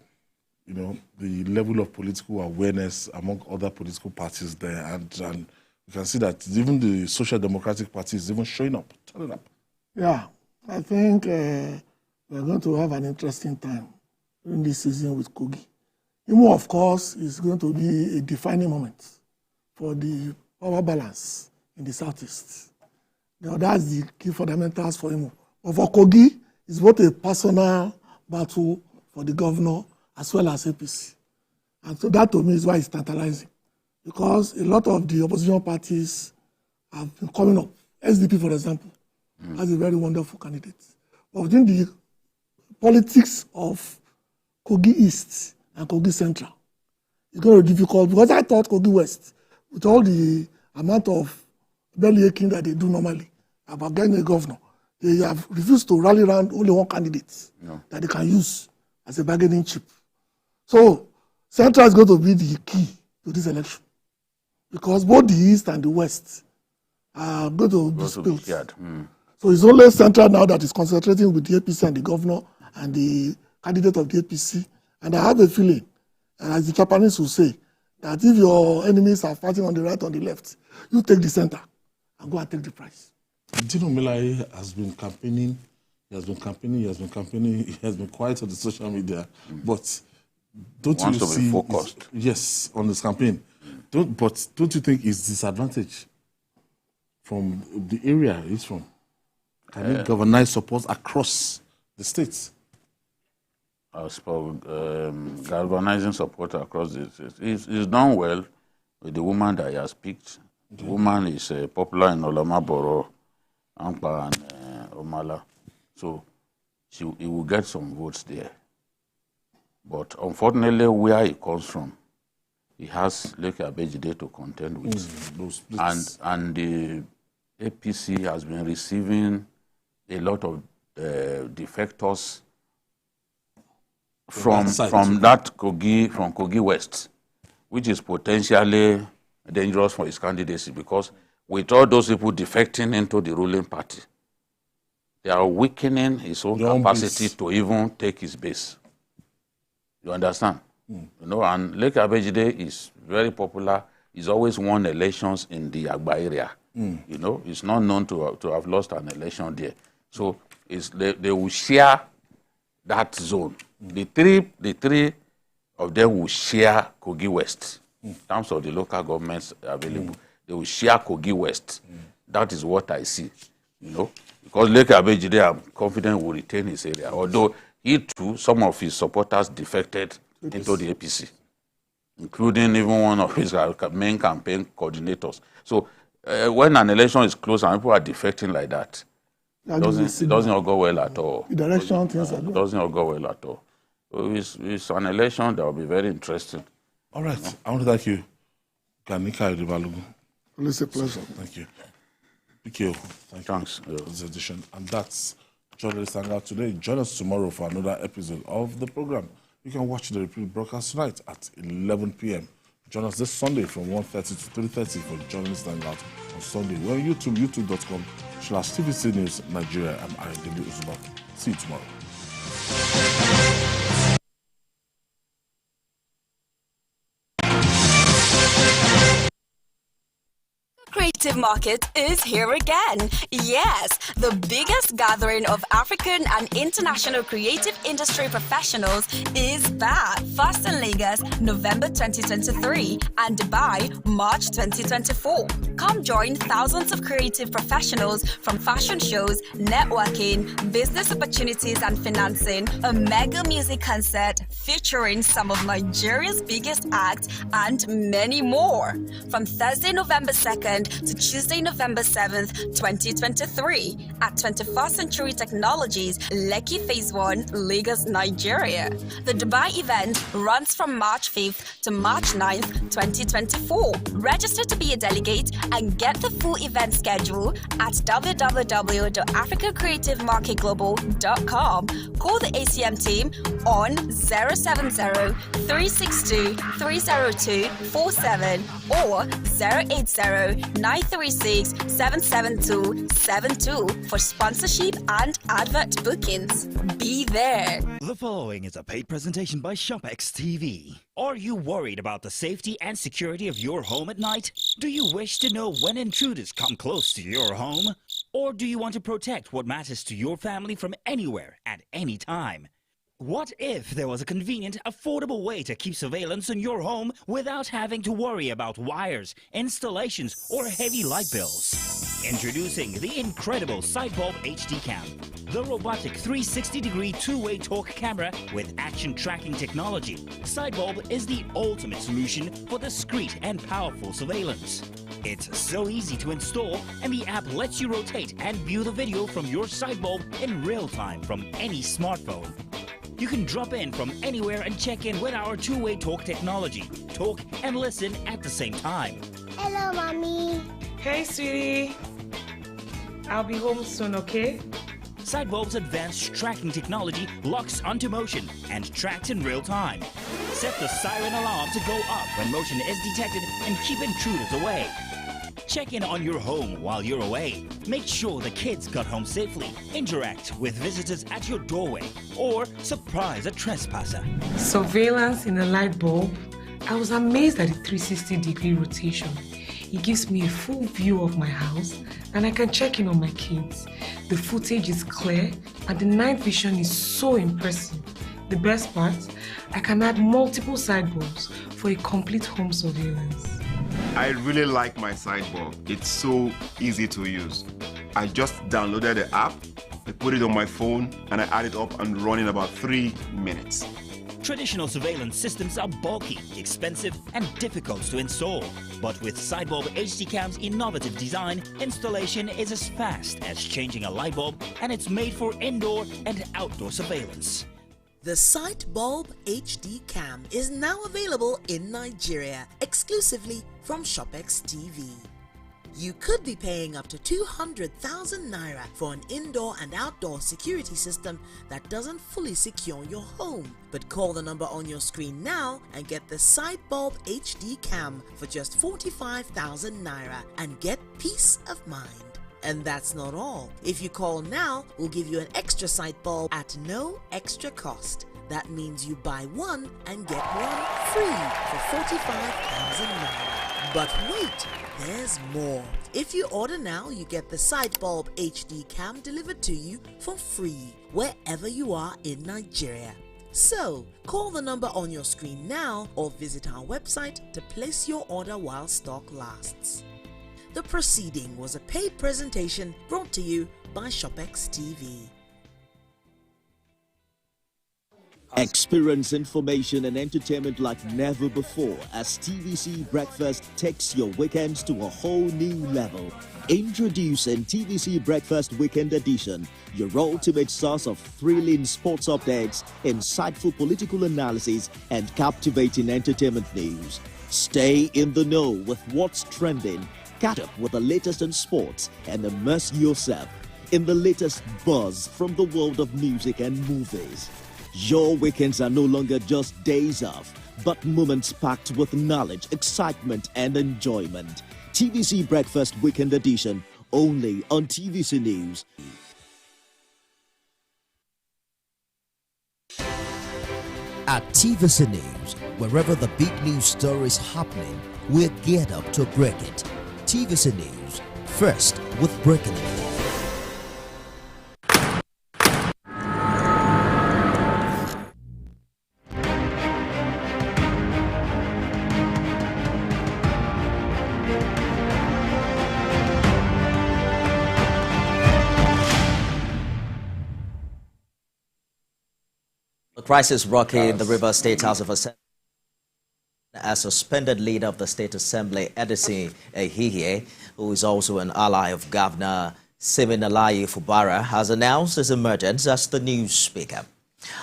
the level of political awareness among other political parties there, and you can see that even the Social Democratic Party is even showing up, turning up. Yeah, I think we're going to have an interesting time in this season with Kogi. Imo, of course, is going to be a defining moment for the power balance in the southeast. Now, that's the key fundamentals for Imo. But for Kogi, it's both a personal battle for the governor as well as APC. And so that to me is why it's tantalizing. Because a lot of the opposition parties have been coming up. SDP, for example, has a very wonderful candidate. But within the politics of Kogi East and Kogi Central, it's going to be difficult because I thought Kogi West, with all the amount of belly aching that they do normally about getting a governor, they have refused to rally around only one candidate that they can use as a bargaining chip. So Central is going to be the key to this election because both the East and the West are going to be spilled. So it's only Central now that is concentrating with the APC and the governor and the candidate of the APC. And I have a feeling, as the Japanese will say, that if your enemies are fighting on the right or on the left, you take the center and go and take the prize. Dino Melaye has been campaigning. He has been quiet on the social media. But don't you see... be focused. Yes, on his campaign. But don't you think it's disadvantage from the area he's from? Can he galvanize support across the states? Galvanizing support across the states. He's done well with the woman that he has picked. The woman is popular in Olamaboro, Ampa, and Omala. So he will get some votes there. But unfortunately, where he comes from, he has Leke Abejide to contend with. And the APC has been receiving a lot of defectors from Kogi West, which is potentially dangerous for his candidacy because with all those people defecting into the ruling party, they are weakening his own capacity to even take his base. You understand? And Leke Abejide is very popular. He's always won elections in the Agba area. He's not known to have lost an election there. So they will share that zone. The three of them will share Kogi West. In terms of the local governments available, they will share Kogi West. That is what I see, Because Leke Abejide, I'm confident, will retain his area. Although he too, some of his supporters defected into the APC, including even one of his main campaign coordinators. So when an election is close and people are defecting like that, it doesn't go well at all. The direction things are good. It doesn't go well at all. So it's an election that will be very interesting. All right. I want to thank you, Kanika Ribalugu. It's a pleasure. Thank you. PKO, thanks for this edition. And that's Journalist Hangout today. Join us tomorrow for another episode of the program. You can watch the repeat broadcast tonight at 11 p.m. Join us this Sunday from 1:30 to 3:30 for Journalist Hangout on Sunday. We're on YouTube, youtube.com/TVC News Nigeria. I'm Ayodele Uzuma. See you tomorrow. Creative Market is here again. Yes, the biggest gathering of African and international creative industry professionals is back. First in Lagos, November 2023, and Dubai, March 2024. Come join thousands of creative professionals from fashion shows, networking, business opportunities and financing, a mega music concert featuring some of Nigeria's biggest acts, and many more. From Thursday, November 2nd to Tuesday, November 7th, 2023 at 21st Century Technologies, Lekki Phase 1, Lagos, Nigeria. The Dubai event runs from March 5th to March 9th, 2024. Register to be a delegate and get the full event schedule at www.africancreativemarketglobal.com. Call the ACM team on 070-362-30247 or 080-9 536-772-72 for sponsorship and advert bookings. Be there. The following is a paid presentation by ShopX TV. Are you worried about the safety and security of your home at night? Do you wish to know when intruders come close to your home? Or do you want to protect what matters to your family from anywhere at any time? What if there was a convenient, affordable way to keep surveillance in your home without having to worry about wires, installations, or heavy light bills? Introducing the incredible Sidebulb HD Cam, the robotic 360-degree two-way torque camera with action tracking technology. Sidebulb is the ultimate solution for discreet and powerful surveillance. It's so easy to install, and the app lets you rotate and view the video from your Sidebulb in real time from any smartphone. You can drop in from anywhere and check in with our two-way talk technology. Talk and listen at the same time. Hello, Mommy. Hey, sweetie. I'll be home soon, okay? Sidebulb's advanced tracking technology locks onto motion and tracks in real time. Set the siren alarm to go up when motion is detected and keep intruders away. Check in on your home while you're away. Make sure the kids got home safely. Interact with visitors at your doorway or surprise a trespasser. Surveillance in a light bulb. I was amazed at the 360-degree rotation. It gives me a full view of my house and I can check in on my kids. The footage is clear and the night vision is so impressive. The best part, I can add multiple side bulbs for a complete home surveillance. I really like my Sidebulb. It's so easy to use. I just downloaded the app, I put it on my phone, and I add it up and run in about 3 minutes. Traditional surveillance systems are bulky, expensive, and difficult to install. But with Sidebulb HD Cam's innovative design, installation is as fast as changing a light bulb, and it's made for indoor and outdoor surveillance. The Sidebulb HD Cam is now available in Nigeria, exclusively from ShopX TV. You could be paying up to 200,000 naira for an indoor and outdoor security system that doesn't fully secure your home. But call the number on your screen now and get the Sidebulb HD Cam for just 45,000 naira and get peace of mind. And that's not all. If you call now, we'll give you an extra Sidebulb at no extra cost. That means you buy one and get one free for 45,000 naira. But wait, there's more. If you order now, you get the Sidebulb HD Cam delivered to you for free wherever you are in Nigeria. So, call the number on your screen now or visit our website to place your order while stock lasts. The proceeding was a paid presentation brought to you by ShopX TV. Experience information and entertainment like never before as TVC Breakfast takes your weekends to a whole new level. Introducing TVC Breakfast Weekend Edition, your ultimate source of thrilling sports updates, insightful political analysis, and captivating entertainment news. Stay in the know with what's trending. Catch up with the latest in sports and immerse yourself in the latest buzz from the world of music and movies. Your weekends are no longer just days off, but moments packed with knowledge, excitement, and enjoyment. TVC Breakfast Weekend Edition, only on TVC News. At TVC News, wherever the big news story is happening, we're geared up to break it. TVC News, first with breaking news. The crisis rocking the Rivers State House of Assembly. A suspended leader of the State Assembly, Edison Ehihie, who is also an ally of Governor Siminalayi Fubara, has announced his emergence as the new speaker.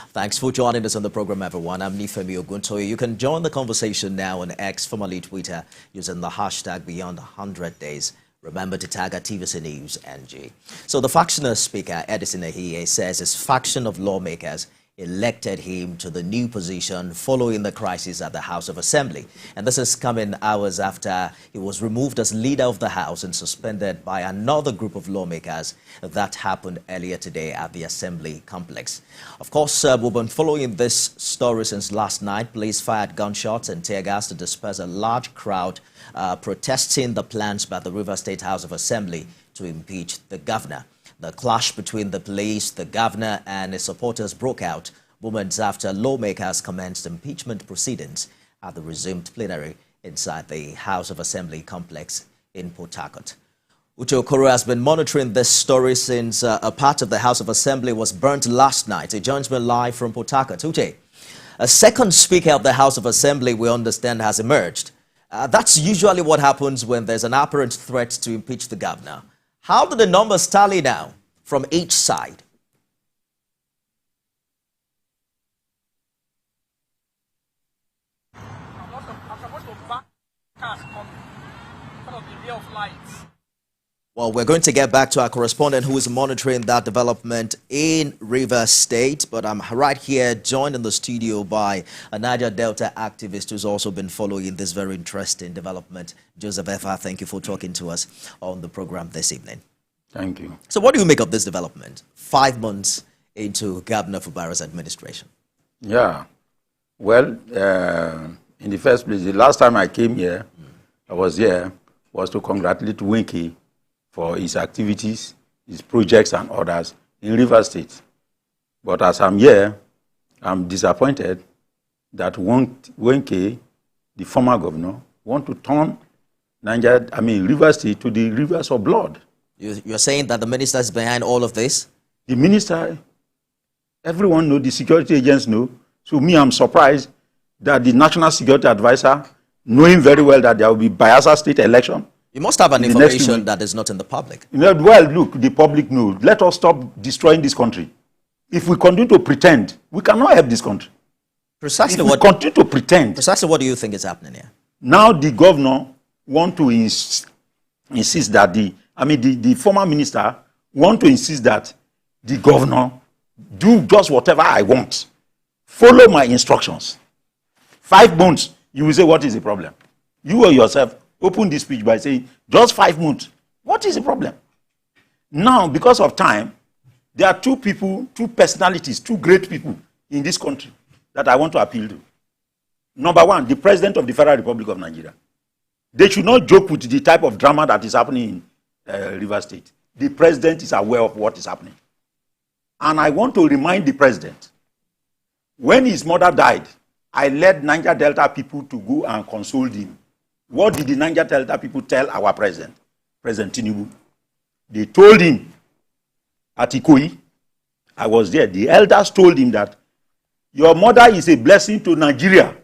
Thanks for joining us on the program, everyone. I'm Nifemi Oguntoye. You can join the conversation now on X, formerly Twitter, using the hashtag Beyond 100 Days. Remember to tag at TVC News NG. So the factional speaker, Edison Ehihie, says his faction of lawmakers elected him to the new position following the crisis at the House of Assembly. And this is coming hours after he was removed as leader of the House and suspended by another group of lawmakers. That happened earlier today at the Assembly complex. Of course, we've been following this story since last night. Police fired gunshots and tear gas to disperse a large crowd protesting the plans by the Rivers State House of Assembly to impeach the governor. The clash between the police, the governor, and his supporters broke out moments after lawmakers commenced impeachment proceedings at the resumed plenary inside the House of Assembly complex in Port Harcourt. Uche Okoro has been monitoring this story since a part of the House of Assembly was burnt last night. He joins me live from Port Harcourt. Uche, a second Speaker of the House of Assembly, we understand, has emerged. That's usually what happens when there's an apparent threat to impeach the governor. How do the numbers tally now from each side? Well, we're going to get back to our correspondent who is monitoring that development in Rivers State, but I'm right here joined in the studio by a Niger Delta activist who's also been following this very interesting development. Joseph Efa, thank you for talking to us on the program this evening. Thank you. So what do you make of this development 5 months into Governor Fubara's administration? Yeah. Well, in the first place, the last time I came here, was to congratulate Winky for his activities, his projects and others in Rivers State. But as I'm here, I'm disappointed that Winky, the former governor, want to turn Rivers State to the rivers of blood. You're saying that the minister is behind all of this? The minister, everyone knows, the security agents know. So me, I'm surprised that the National Security Advisor, knowing very well that there will be Bayelsa State election. You must have an information that is not in the public. Well, look, the public knows. Let us stop destroying this country. If we continue to pretend, we cannot help this country. Precisely if we continue to pretend. Precisely what do you think is happening here? Now the governor want to insist that the former minister want to insist that the governor do just whatever I want. Follow my instructions. 5 months, you will say, what is the problem? You or yourself open this speech by saying, just 5 months. What is the problem? Now, because of time, there are two personalities, two great people in this country that I want to appeal to. Number one, the President of the Federal Republic of Nigeria. They should not joke with the type of drama that is happening in Rivers State. The President is aware of what is happening. And I want to remind the President, when his mother died, I led Niger Delta people to go and console him. What did the Niger Delta people tell our president, President Tinubu? They told him at Ikoyi, I was there, the elders told him that your mother is a blessing to Nigeria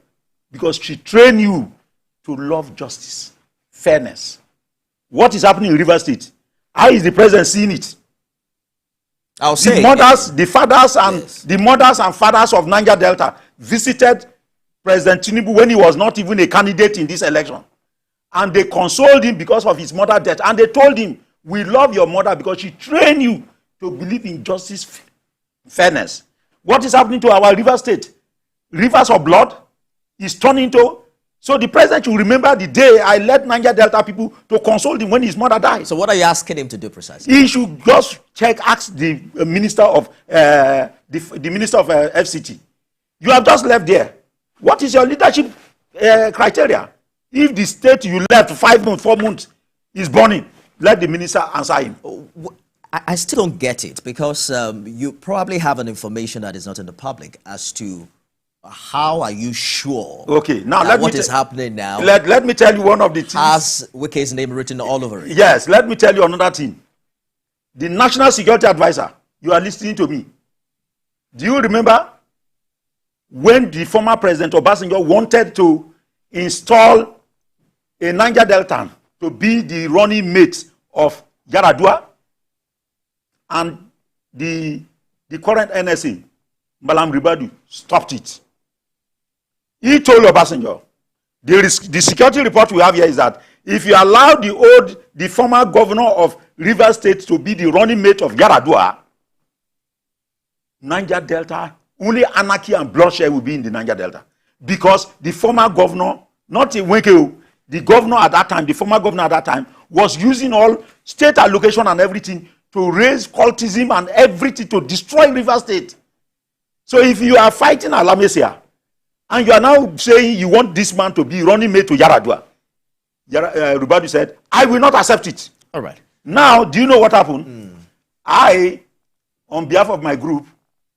because she trained you to love justice, fairness. What is happening in Rivers State? How is the president seeing it? I'll say the fathers and fathers of Niger Delta visited President Tinubu when he was not even a candidate in this election. And they consoled him because of his mother's death. And they told him, we love your mother because she trained you to believe in justice, fairness. What is happening to our River State? Rivers of blood is turning into. So the president should remember the day I led Niger Delta people to console him when his mother died. So what are you asking him to do precisely? He should just ask the minister of FCT. You have just left there. What is your leadership criteria? If the state you left 5 months, 4 months is burning, let the minister answer him. I still don't get it because you probably have an information that is not in the public as to how are you sure? Okay, now what is happening now? Let me tell you one of the things. Has Wike's name written all over it? Yes, let me tell you another thing. The National Security Advisor, you are listening to me. Do you remember when the former President Obasanjo wanted to install a Niger Deltan to be the running mate of Yaradua, and the current NSA, Malam Ribadu, stopped it? He told Obasanjo, the security report we have here is that if you allow the former governor of Rivers State to be the running mate of Yaradua, Niger Delta only anarchy and bloodshed will be in the Niger Delta. Because the former governor, not in Wekeo, the governor at that time, the former governor at that time, was using all state allocation and everything to raise cultism and everything to destroy River State. So if you are fighting Alamesia, and you are now saying you want this man to be running mate to Yaradua, Rubadu said, I will not accept it. All right. Now, do you know what happened? I, on behalf of my group,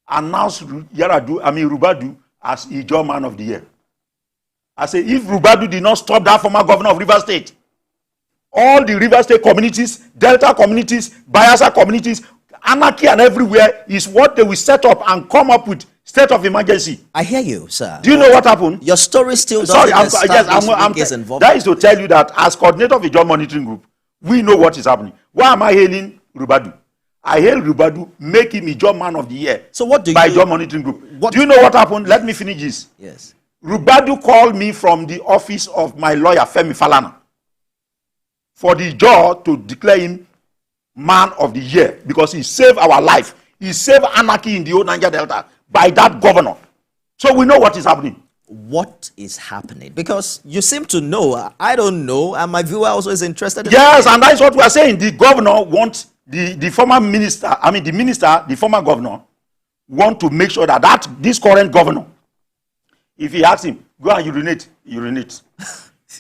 announced Rubadu as Ijaw Man of the Year. I say, if Rubadu did not stop that former governor of River State, all the River State communities, Delta communities, Bayelsa communities, anarchy and everywhere is what they will set up and come up with state of emergency. I hear you, sir. Do you know what happened? Your story still doesn't establish that is to tell you that as coordinator of the job monitoring group, we know what is happening. Why am I hailing Rubadu? I hail Rubadu, make him a job man of the year. So what do by you job monitoring group? Do you know what happened? Let me finish this. Yes. Rubadu called me from the office of my lawyer, Femi Falana, for the judge to declare him man of the year because he saved our life. He saved anarchy in the old Niger Delta by that governor. So we know what is happening. What is happening? Because you seem to know. I don't know, and my viewer also is interested in yes, and that's what we are saying. The governor wants the former minister, the former governor, want to make sure that this current governor, if he asks him, go and urinate, urinate.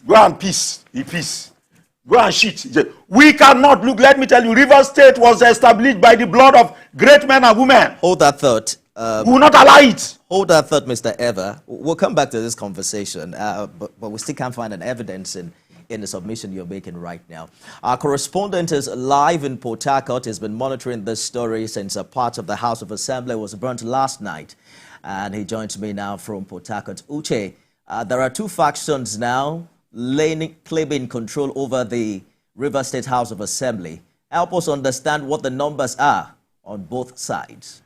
Go and piss, he piss. Go and shit. We cannot look. Let me tell you, River State was established by the blood of great men and women. Hold that thought. We will not allow it. Hold that thought, Mr. Eva. We'll come back to this conversation, but we still can't find an evidence in the submission you're making right now. Our correspondent is live in Port Harcourt. He's been monitoring this story since a part of the House of Assembly was burnt last night. And he joins me now from Port Harcourt. Uche, there are two factions now claiming control over the River State House of Assembly. Help us understand what the numbers are on both sides.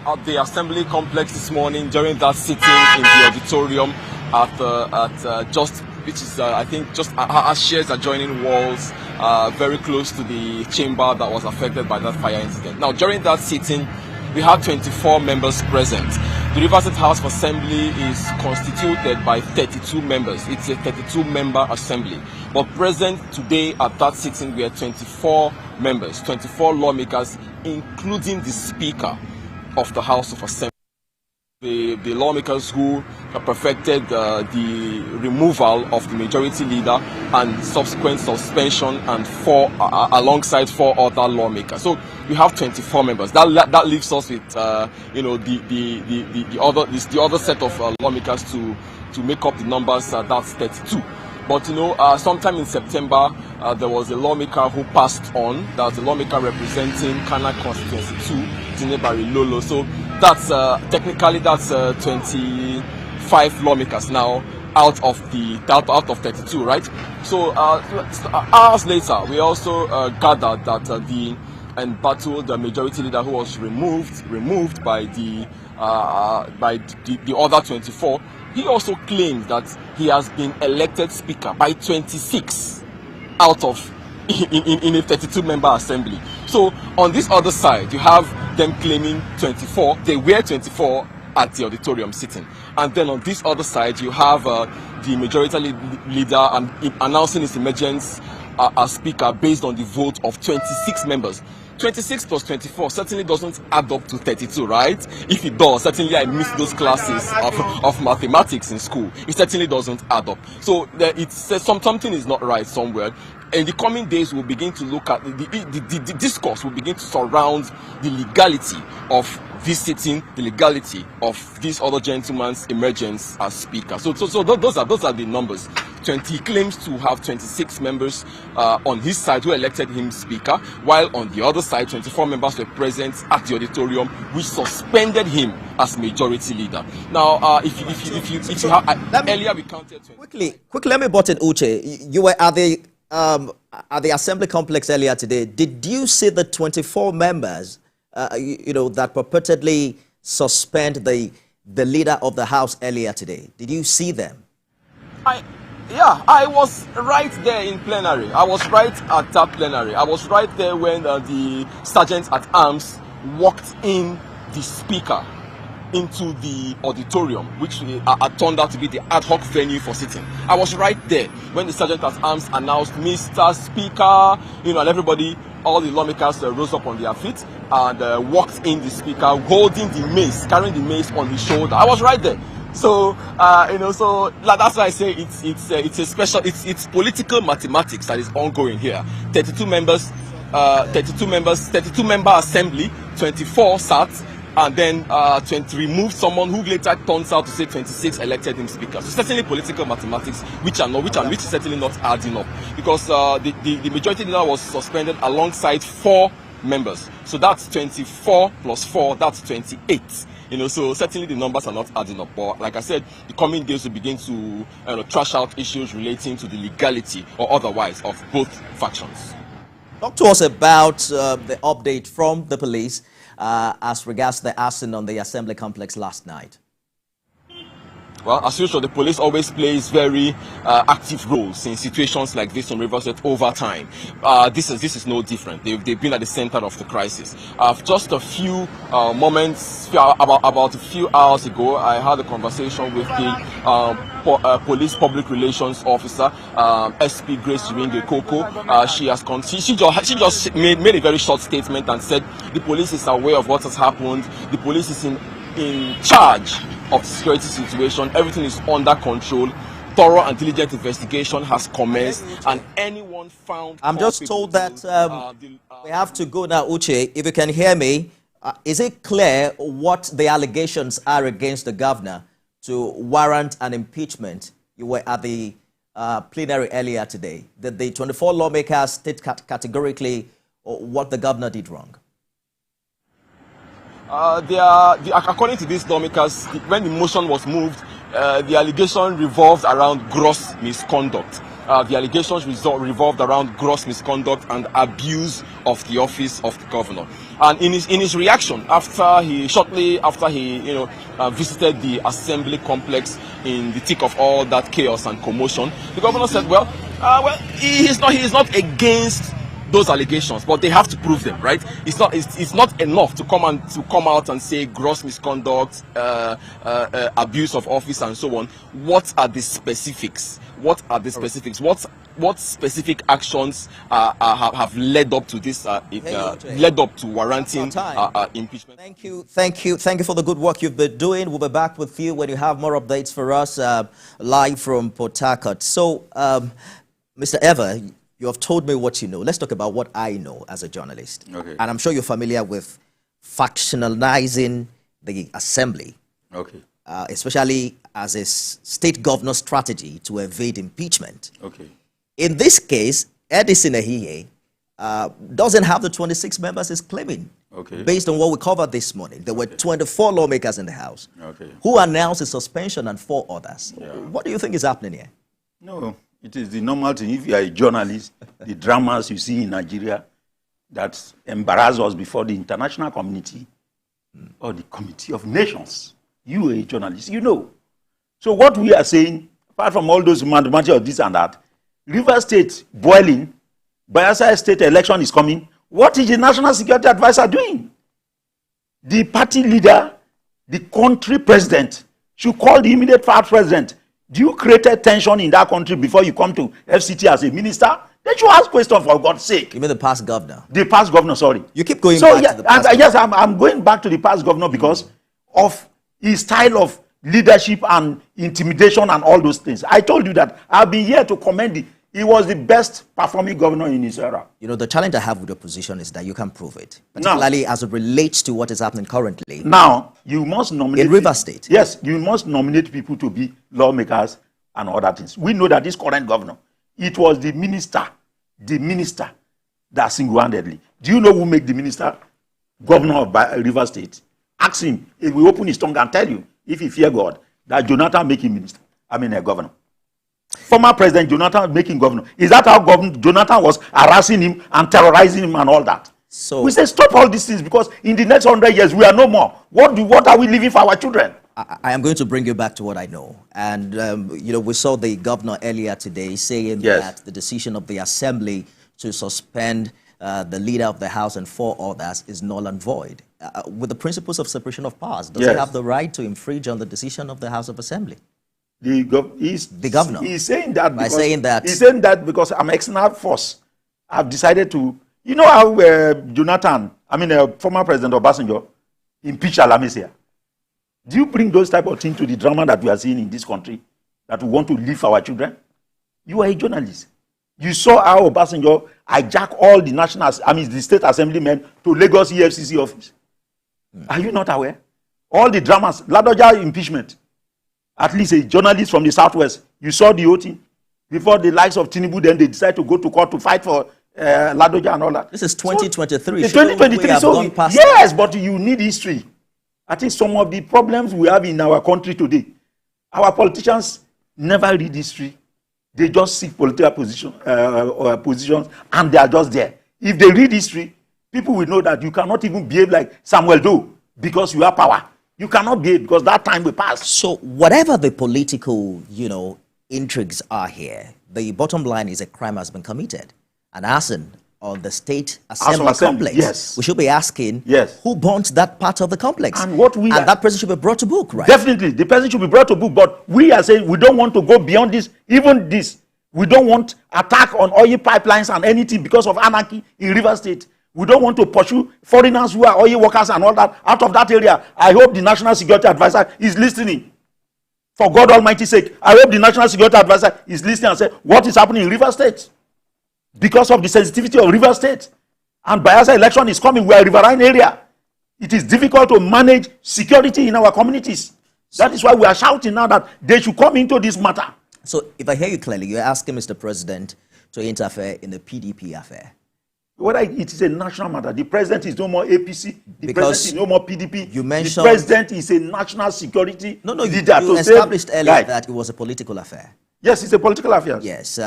At the Assembly complex this morning during that sitting in the auditorium I think just shares adjoining walls very close to the chamber that was affected by that fire incident. Now, during that sitting, we had 24 members present. The River State House of Assembly is constituted by 32 members. It's a 32-member assembly. But present today at that sitting, we are 24 members, 24 lawmakers, including the Speaker of the House of Assembly. The lawmakers who perfected the removal of the majority leader and subsequent suspension and alongside 4 other lawmakers. So we have 24 members. That leaves us with the other set of lawmakers to make up the numbers. That's 32. But sometime in September, there was a lawmaker who passed on. That was a lawmaker representing Kana Constituency 2, Tinebari Lolo. So that's technically 25 lawmakers now out of 32, right? So hours later, we also gathered that the embattled majority leader who was removed by the other 24. He also claimed that he has been elected speaker by 26 out of in a 32-member assembly. So on this other side, you have them claiming 24. They were 24 at the auditorium sitting. And then on this other side, you have the majority leader announcing his emergence as speaker based on the vote of 26 members. 26 plus 24 certainly doesn't add up to 32, right? If it does, certainly I missed those classes of mathematics in school. It certainly doesn't add up. So something is not right somewhere. In the coming days, we'll begin to look at the discourse will begin to surround the legality of this sitting, the legality of this other gentleman's emergence as speaker. So those are the numbers. He claims to have 26 members on his side who elected him speaker, while on the other side, 24 members were present at the auditorium, which suspended him as majority leader. Now, if you have earlier we counted 20. Quickly, let me button Uche. You were at the assembly complex earlier today. Did you see the 24 members, that purportedly suspend the leader of the house earlier today? Did you see them? Yeah, I was right there in plenary. I was right at that plenary. I was right there when the sergeant at arms walked in the speaker into the auditorium, which turned out to be the ad hoc venue for sitting. I was right there when the sergeant at arms announced, Mr. Speaker, and everybody, all the lawmakers rose up on their feet and walked in the speaker holding the mace, carrying the mace on his shoulder. I was right there. So so that's why I say it's a special, it's political mathematics that is ongoing here. 32 member assembly, 24 sat, and then 20 removed someone who later turns out to say 26 elected him speaker. So certainly political mathematics, which is certainly not adding up, because the majority leader was suspended alongside 4 members. So that's 24 plus 4, that's 28. So certainly the numbers are not adding up. But like I said, the coming days will begin to trash out issues relating to the legality or otherwise of both factions. Talk to us about the update from the police as regards the arson on the assembly complex last night. Well, as usual, the police always plays very active roles in situations like this on Rivers State over time. This is no different. They've been at the center of the crisis. Just a few moments, about a few hours ago, I had a conversation with the police public relations officer, SP Grace Chiringe Koko. She just made a very short statement and said the police is aware of what has happened. The police is in charge of the security situation. Everything is under control. Thorough and diligent investigation has commenced, and anyone found... I'm just told that we have to go now, Uche. If you can hear me, is it clear what the allegations are against the governor to warrant an impeachment? You were at the plenary earlier today. Did the 24 lawmakers state categorically what the governor did wrong? According to these lawmakers, when the motion was moved, the allegation revolved around gross misconduct. The allegations revolved around gross misconduct and abuse of the office of the governor. And in his reaction, shortly after he visited the assembly complex in the thick of all that chaos and commotion, the governor said, he is not against those allegations, but they have to prove them, right? It's not enough to come out and say gross misconduct, abuse of office, and so on. What are the specifics? What are the specifics? What specific actions have led up to this? Led up to warranting impeachment? Thank you for the good work you've been doing. We'll be back with you when you have more updates for us live from Port Harcourt. So, Mr. Ever, you have told me what you know. Let's talk about what I know as a journalist. Okay. And I'm sure you're familiar with factionalizing the assembly. Okay. Especially as a state governor strategy to evade impeachment. Okay. In this case, Edison Ehiye doesn't have the 26 members he's claiming. Okay. Based on what we covered this morning. There were 24 lawmakers in the House okay. who announced a suspension and 4 others. Yeah. What do you think is happening here? No. It is the normal thing. If you are a journalist, the dramas you see in Nigeria that embarrass us before the international community or the Committee of Nations. You are a journalist, you know. So what we are saying, apart from all those mathematics of this and that, Rivers State boiling, Bayelsa State election is coming. What is the National Security Advisor doing? The party leader, the country president, should call the immediate past president. Do you create tension in that country before you come to FCT as a minister? Then you ask questions, for God's sake. You mean the past governor? The past governor, sorry. You keep going back to the past governor. Yes, I'm going back to the past governor because of his style of leadership and intimidation and all those things. I told you that I've been here to commend he was the best performing governor in his era. You know, the challenge I have with your position is that you can prove it, particularly as it relates to what is happening currently. Now, you must nominate... In Rivers State. Yes, you must nominate people to be lawmakers and other things. We know that this current governor, it was the minister that single-handedly. Do you know who made the minister governor of Rivers State? Ask him. He will open his tongue and tell you, if he fear God, that Jonathan make him a governor. Former President Jonathan making governor. Is that how Jonathan was harassing him and terrorizing him and all that? So we say stop all these things because in the next 100 years we are no more. What are we leaving for our children? I am going to bring you back to what I know. And, we saw the governor earlier today saying that the decision of the assembly to suspend the leader of the House and 4 others is null and void. With the principles of separation of powers, does he have the right to infringe on the decision of the House of Assembly? The governor. He's saying that he's saying that because I'm external force. I've decided to, you know how former President Obasanjo impeached Alamesia. Do you bring those type of things to the drama that we are seeing in this country, that we want to leave our children? You are a journalist. You saw how Obasanjo hijacked all the state assemblymen to Lagos EFCC office. Are you not aware? All the dramas, Ladoja impeachment. At least a journalist from the Southwest, you saw the whole thing. Before the likes of Tinubu, then they decide to go to court to fight for Ladoja and all that. This is 2023. So, 2023, yes, but you need history. I think some of the problems we have in our country today, our politicians never read history. They just seek political positions and they are just there. If they read history, people will know that you cannot even behave like Samuel Doe because you have power. You cannot behave because that time will pass. So whatever the political, intrigues are here, the bottom line is a crime has been committed. An arson on the state assembly complex. Yes. We should be asking who burnt that part of the complex. And that person should be brought to book, right? Definitely. The person should be brought to book. But we are saying we don't want to go beyond this, even this. We don't want attack on oil pipelines and anything because of anarchy in River State. We don't want to pursue foreigners who are oil workers and all that out of that area. I hope the National Security Advisor is listening. For God Almighty's sake, I hope the National Security Advisor is listening and say, what is happening in River State? Because of the sensitivity of River State. And Bayelsa election is coming. We are a riverine area. It is difficult to manage security in our communities. That is why we are shouting now that they should come into this matter. So if I hear you clearly, you're asking Mr. President to interfere in the PDP affair. Whether it is a national matter, the president is no more APC, the president is no more PDP. You mentioned the president is a national security leader. You established earlier that it was a political affair. Yes, it's a political affair. Yes,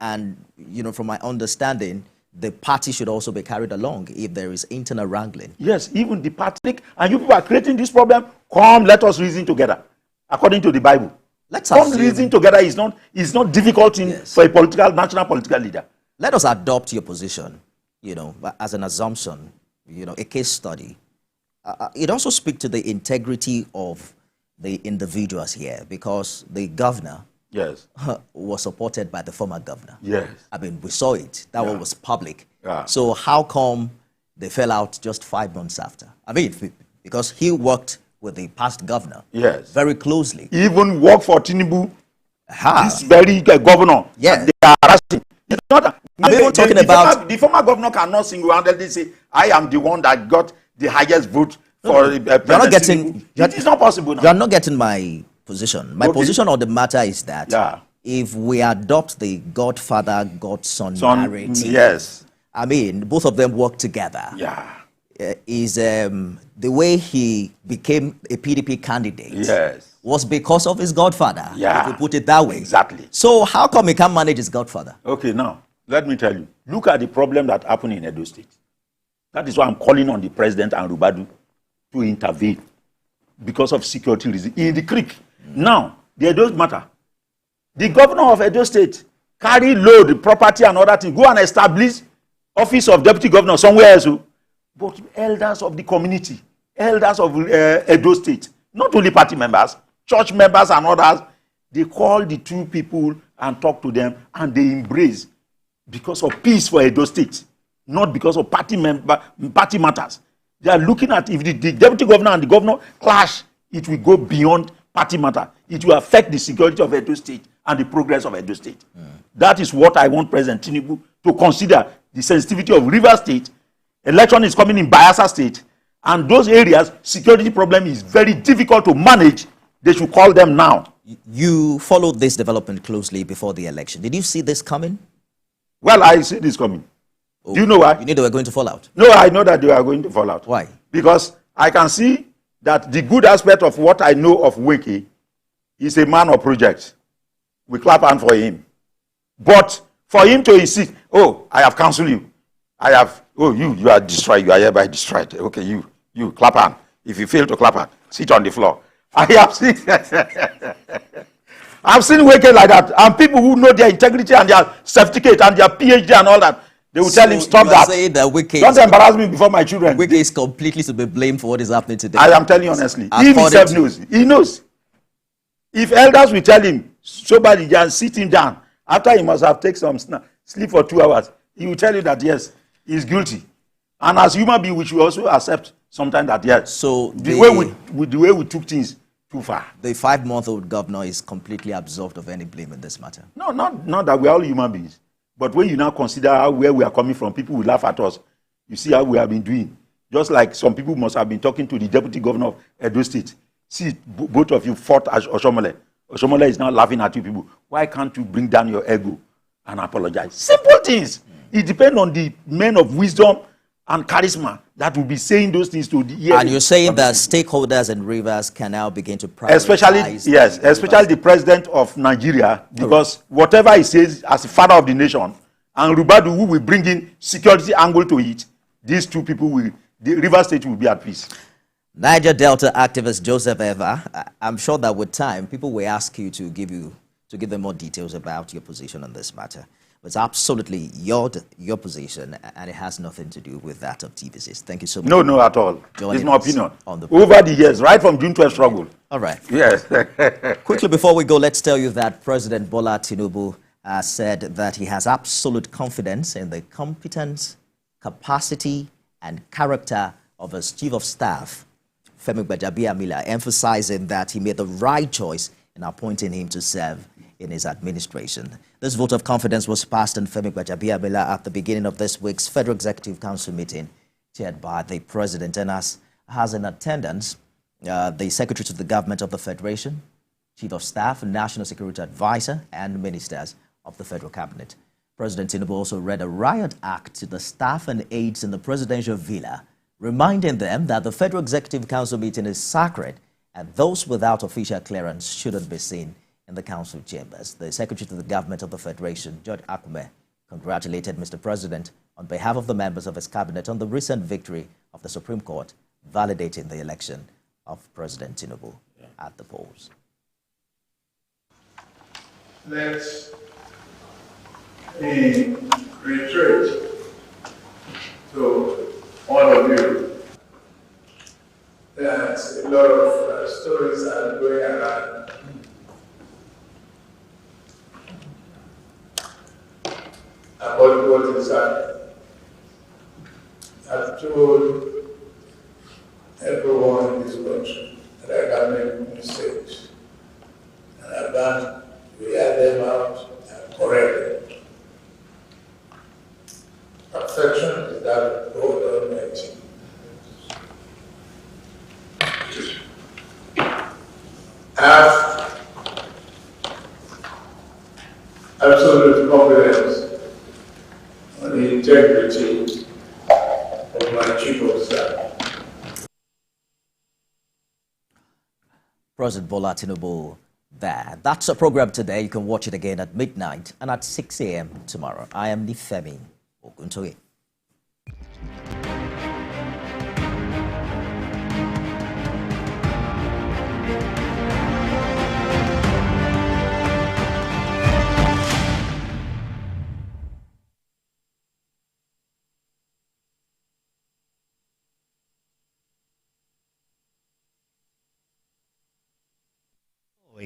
and from my understanding, the party should also be carried along if there is internal wrangling. Yes, even the party, and you people are creating this problem. Come, let us reason together, according to the Bible. Reason together is not difficult for a national political leader. Let us adopt your position. As an assumption, a case study. It also speaks to the integrity of the individuals here because the governor was supported by the former governor. Yes. We saw it. That one was public. Yeah. So how come they fell out just 5 months after? Because he worked with the past governor very closely. He even worked for Tinubu, this very governor. Yes. They are arresting. It's not. The former governor cannot single-handedly say, I am the one that got the highest vote for President. It is not possible now. You are not getting my position. My position on the matter is that if we adopt the godfather, godson narrative, both of them work together. Yeah. Is the way he became a PDP candidate was because of his godfather. Yeah. If we put it that way. Exactly. So how come he can't manage his godfather? Okay, now, let me tell you. Look at the problem that happened in Edo State. That is why I'm calling on the president and Rubadu to intervene because of security reasons in the creek. Now, the Edo matter. The governor of Edo State carry load, property and other things, go and establish office of deputy governor somewhere else. But elders of the community, elders of Edo State, not only party members, church members and others, they call the two people and talk to them and they embrace because of peace for Edo State, not because of party matters. They are looking at if the deputy governor and the governor clash, it will go beyond party matter. It will affect the security of Edo State and the progress of Edo State. That is what I want President Tinubu to consider the sensitivity of River State. Election is coming in Bayelsa State, and those areas, security problem is very difficult to manage. They should call them now. You followed this development closely before the election. Did you see this coming? Well, I see this coming. Do you know why? You knew they were going to fall out? No, I know that they are going to fall out. Why? Because I can see that the good aspect of what I know of Wiki is a man of projects. We clap hand for him. But for him to insist, I have counseled you. You are destroyed. You are hereby destroyed. Okay, you clap hand. If you fail to clap hand, sit on the floor. I have seen I've seen Wike like that, and people who know their integrity and their certificate and their PhD and all that, they will tell him, stop that. Don't embarrass me before my children. Wike is completely to be blamed for what is happening today. I am telling you honestly. He himself knows. He knows. If elders will tell him, somebody just sit him down, after he must have taken some sleep for 2 hours, he will tell you that yes, he's guilty. And as human beings, we should also accept sometimes that yes. So the way we took things too far. The 5-month-old governor is completely absolved of any blame in this matter. No, not that we are all human beings. But when you now consider where we are coming from, people will laugh at us. You see how we have been doing. Just like some people must have been talking to the deputy governor of Edo State. See, both of you fought as Oshomole. Oshomole is now laughing at you people. Why can't you bring down your ego and apologize? Simple things. It depends on the men of wisdom and charisma that will be saying those things to the ear. And you're saying that stakeholders in Rivers can now begin to prioritize. Especially the president of Nigeria, because whatever he says as the father of the nation, and Rubadu, who will bring in security angle to it, these two people the Rivers State will be at peace. Niger Delta activist Joseph Eva, I'm sure that with time, people will ask you to give them more details about your position on this matter. It's absolutely your position, and it has nothing to do with that of TVCs. Thank you so much. No, at all. It's my opinion. Over the years, right from June 12 struggle. All right. Yes. Quickly before we go, let's tell you that President Bola Tinubu said that he has absolute confidence in the competence, capacity, and character of his chief of staff, Femi Gbajabiamila, emphasizing that he made the right choice in appointing him to serve in his administration. This vote of confidence was passed in Femi Gbajabiamila at the beginning of this week's Federal Executive Council meeting, chaired by the President, and has in attendance the Secretary to the Government of the Federation, Chief of Staff, National Security Advisor, and ministers of the Federal Cabinet. President Tinubu also read a riot act to the staff and aides in the presidential villa, reminding them that the Federal Executive Council meeting is sacred and those without official clearance shouldn't be seen in the council chambers. The Secretary to the Government of the Federation, George Akume, congratulated Mr. President on behalf of the members of his cabinet on the recent victory of the Supreme Court, validating the election of President Tinubu at the polls. Let's reiterate to all of you that a lot of stories are going around about what is happening. I've told everyone in this country that I can make mistakes, and I've done to hear them out and correct them. Perfection is that of God Almighty. I have absolute confidence on the integrity of my chief of staff. President Bola Tinubu there. That's a program today. You can watch it again at midnight and at 6 a.m. tomorrow. I am Nifemi Oguntoye.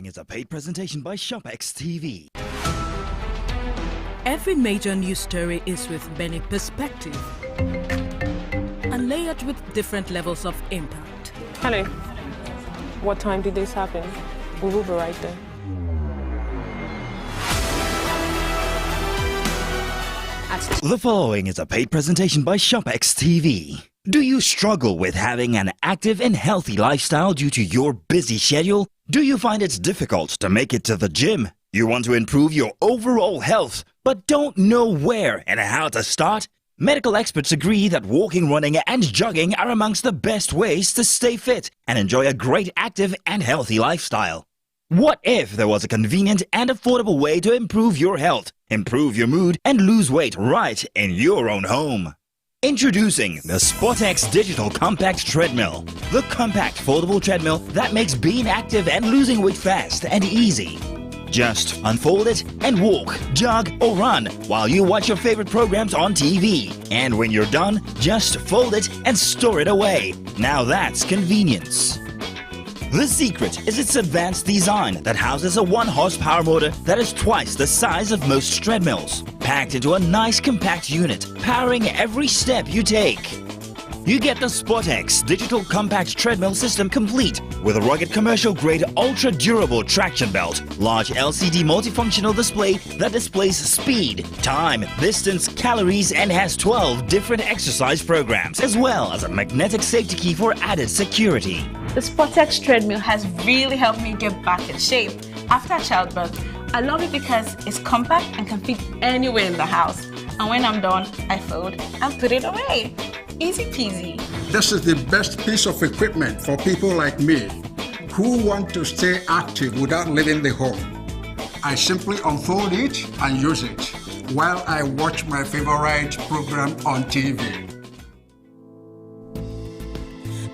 Is a paid presentation by ShopX TV. Every major news story is with many perspectives and layered with different levels of impact. Hello. What time did this happen? We will be right there. The following is a paid presentation by ShopX TV. Do you struggle with having an active and healthy lifestyle due to your busy schedule? Do you find it's difficult to make it to the gym? You want to improve your overall health, but don't know where and how to start? Medical experts agree that walking, running, and jogging are amongst the best ways to stay fit and enjoy a great active and healthy lifestyle. What if there was a convenient and affordable way to improve your health, improve your mood, and lose weight right in your own home? Introducing the SportX Digital Compact Treadmill. The compact foldable treadmill that makes being active and losing weight fast and easy. Just unfold it and walk, jog, or run while you watch your favorite programs on TV. And when you're done, just fold it and store it away. Now that's convenience. The secret is its advanced design that houses a 1 horsepower motor that is twice the size of most treadmills, packed into a nice compact unit, powering every step you take. You get the SportX Digital Compact Treadmill System complete with a rugged commercial-grade ultra-durable traction belt, large LCD multifunctional display that displays speed, time, distance, calories, and has 12 different exercise programs, as well as a magnetic safety key for added security. The SportX treadmill has really helped me get back in shape after childbirth. I love it because it's compact and can fit anywhere in the house. And when I'm done, I fold and put it away. Easy peasy. This is the best piece of equipment for people like me who want to stay active without leaving the home. I simply unfold it and use it while I watch my favorite program on TV.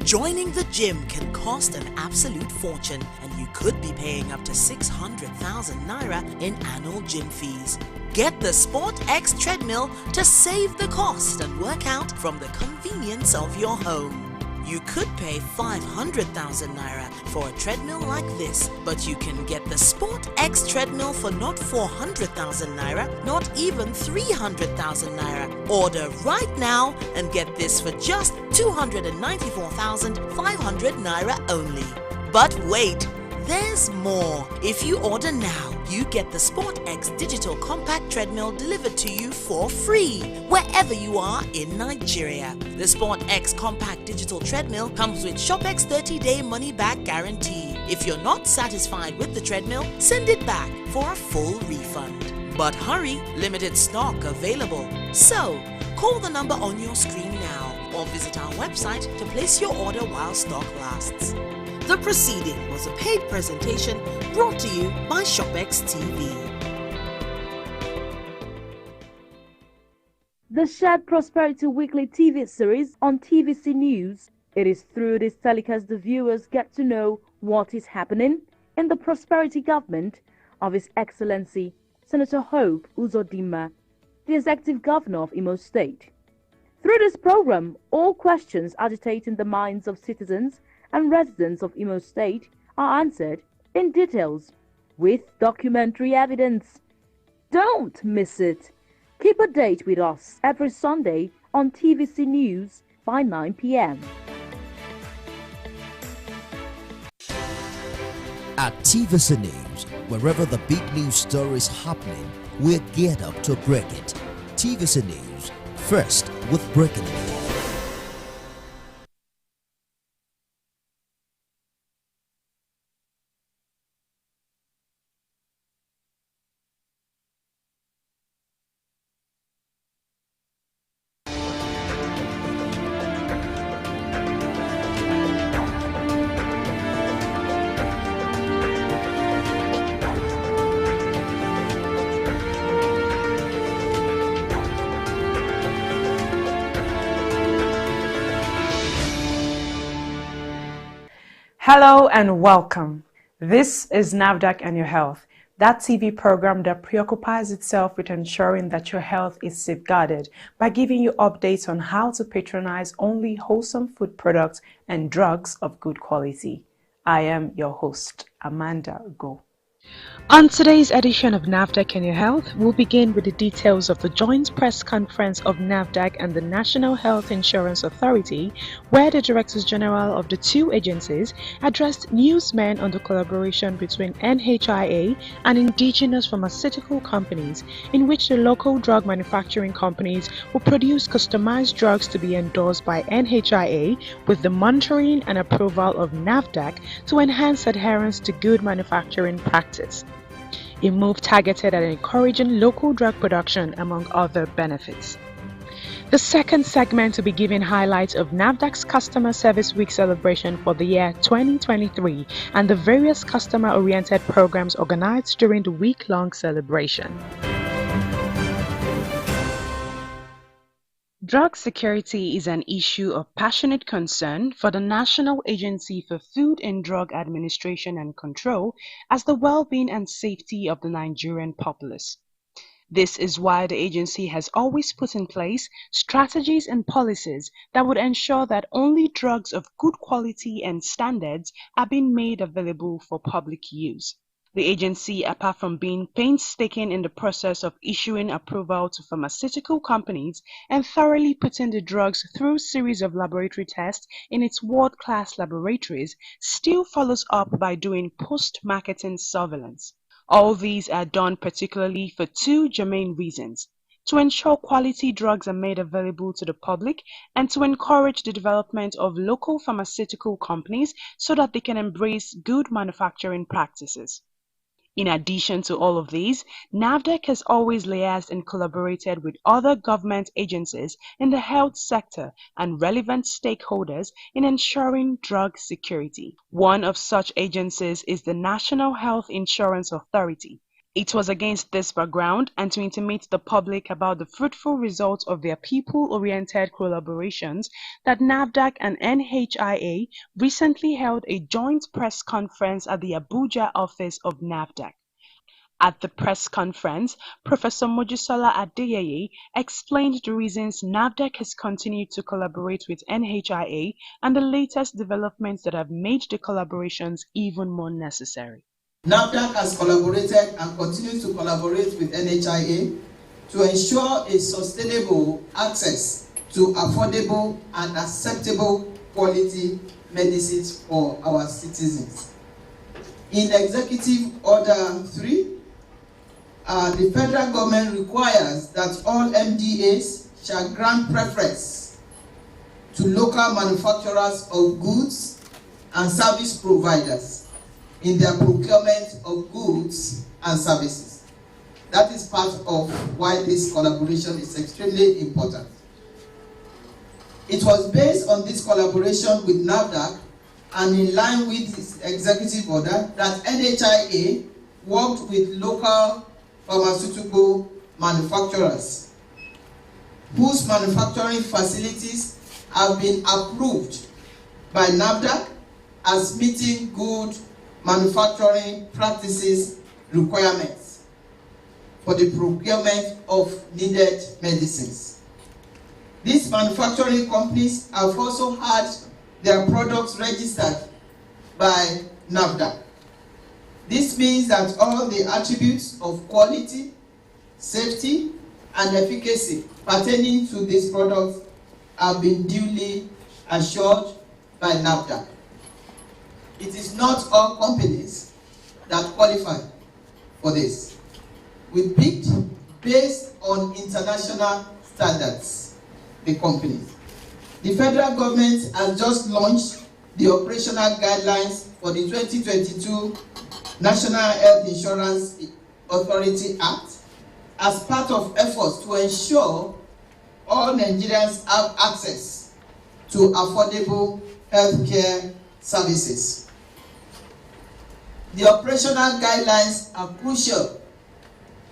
Joining the gym can cost an absolute fortune, and you could be paying up to 600,000 naira in annual gym fees. Get the SportX treadmill to save the cost and work out from the convenience of your home. You could pay 500,000 naira for a treadmill like this, but you can get the SportX treadmill for not 400,000 naira, not even 300,000 naira. Order right now and get this for just 294,500 naira only. But wait, there's more. If you order now, you get the SportX Digital Compact Treadmill delivered to you for free, wherever you are in Nigeria. The SportX Compact Digital Treadmill comes with ShopX 30-day money-back guarantee. If you're not satisfied with the treadmill, send it back for a full refund. But hurry, limited stock available. So, call the number on your screen now or visit our website to place your order while stock lasts. The proceeding was a paid presentation brought to you by ShopX TV. The Shared Prosperity Weekly TV series on TVC News. It is through this telecast the viewers get to know what is happening in the prosperity government of His Excellency Senator Hope Uzodinma, the Executive Governor of Imo State. Through this program, all questions agitating the minds of citizens and residents of Imo State are answered in details with documentary evidence. Don't miss it. Keep a date with us every Sunday on TVC News by 9 p.m. At TVC News, wherever the big news story is happening, we're geared up to break it. TVC News, first with breaking news. Hello and welcome. This is NAFDAC and Your Health, that TV program that preoccupies itself with ensuring that your health is safeguarded by giving you updates on how to patronize only wholesome food products and drugs of good quality. I am your host, Amanda Go. On today's edition of NAFDAC and Your Health, we'll begin with the details of the joint press conference of NAFDAC and the National Health Insurance Authority, where the Directors General of the two agencies addressed newsmen on the collaboration between NHIA and indigenous pharmaceutical companies, in which the local drug manufacturing companies will produce customized drugs to be endorsed by NHIA with the monitoring and approval of NAFDAC to enhance adherence to good manufacturing practice. A move targeted at encouraging local drug production, among other benefits. The second segment will be giving highlights of NAFDAC's Customer Service Week celebration for the year 2023 and the various customer-oriented programs organized during the week-long celebration. Drug security is an issue of passionate concern for the National Agency for Food and Drug Administration and Control as the well-being and safety of the Nigerian populace. This is why the agency has always put in place strategies and policies that would ensure that only drugs of good quality and standards are being made available for public use. The agency, apart from being painstaking in the process of issuing approval to pharmaceutical companies and thoroughly putting the drugs through a series of laboratory tests in its world-class laboratories, still follows up by doing post-marketing surveillance. All these are done particularly for two germane reasons: to ensure quality drugs are made available to the public and to encourage the development of local pharmaceutical companies so that they can embrace good manufacturing practices. In addition to all of these, NAFDAC has always liaised and collaborated with other government agencies in the health sector and relevant stakeholders in ensuring drug security. One of such agencies is the National Health Insurance Authority. It was against this background and to intimate the public about the fruitful results of their people-oriented collaborations that NAFDAC and NHIA recently held a joint press conference at the Abuja office of NAFDAC. At the press conference, Professor Mojisola Adeyeye explained the reasons NAFDAC has continued to collaborate with NHIA and the latest developments that have made the collaborations even more necessary. NAFDAC has collaborated and continues to collaborate with NHIA to ensure a sustainable access to affordable and acceptable quality medicines for our citizens. In Executive Order 3, the federal government requires that all MDAs shall grant preference to local manufacturers of goods and service providers in their procurement of goods and services. That is part of why this collaboration is extremely important. It was based on this collaboration with NAFDAC and in line with this executive order that NHIA worked with local pharmaceutical manufacturers whose manufacturing facilities have been approved by NAFDAC as meeting good manufacturing practices requirements for the procurement of needed medicines. These manufacturing companies have also had their products registered by NAFDAC. This means that all the attributes of quality, safety, and efficacy pertaining to these products have been duly assured by NAFDAC. It is not all companies that qualify for this. We picked based on international standards, the companies. The federal government has just launched the operational guidelines for the 2022 National Health Insurance Authority Act as part of efforts to ensure all Nigerians have access to affordable healthcare services. The operational guidelines are crucial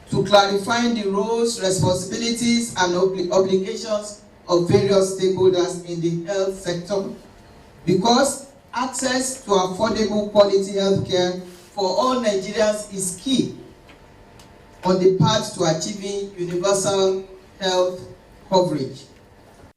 to clarifying the roles, responsibilities, and obligations of various stakeholders in the health sector, because access to affordable quality healthcare for all Nigerians is key on the path to achieving universal health coverage.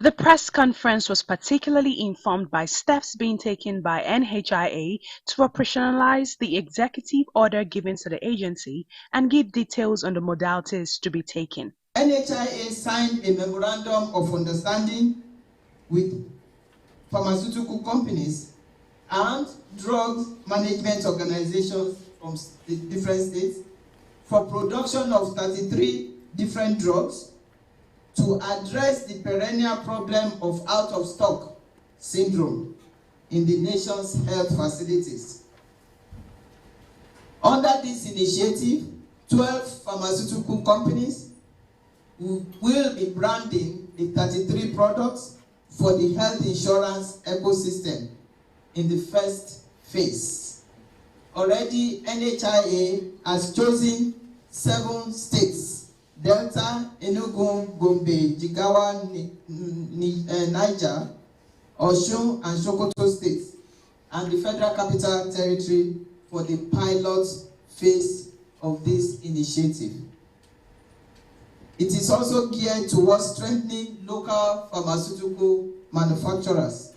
The press conference was particularly informed by steps being taken by NHIA to operationalize the executive order given to the agency and give details on the modalities to be taken. NHIA signed a memorandum of understanding with pharmaceutical companies and drug management organizations from different states for production of 33 different drugs to address the perennial problem of out-of-stock syndrome in the nation's health facilities. Under this initiative, 12 pharmaceutical companies will be branding the 33 products for the health insurance ecosystem in the first phase. Already, NHIA has chosen 7 states Delta, Enugu, Gombe, Jigawa, Niger, Osun, and Sokoto states, and the Federal Capital Territory for the pilot phase of this initiative. It is also geared towards strengthening local pharmaceutical manufacturers,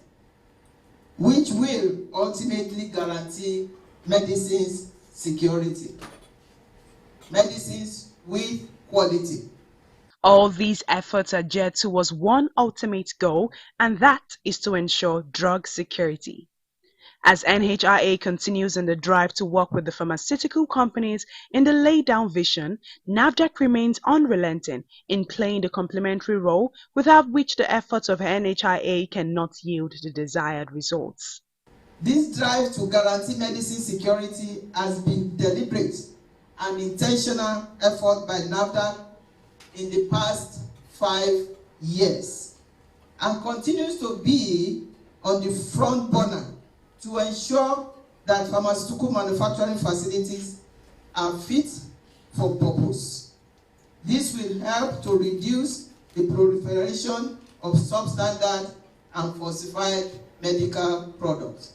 which will ultimately guarantee medicines security, medicines with quality. All these efforts are geared towards one ultimate goal, and that is to ensure drug security. As NHIA continues in the drive to work with the pharmaceutical companies in the laid-down vision, NAFDAC remains unrelenting in playing the complementary role without which the efforts of NHIA cannot yield the desired results. This drive to guarantee medicine security has been deliberate and intentional effort by NAFDAC in the past 5 years and continues to be on the front burner to ensure that pharmaceutical manufacturing facilities are fit for purpose. This will help to reduce the proliferation of substandard and falsified medical products.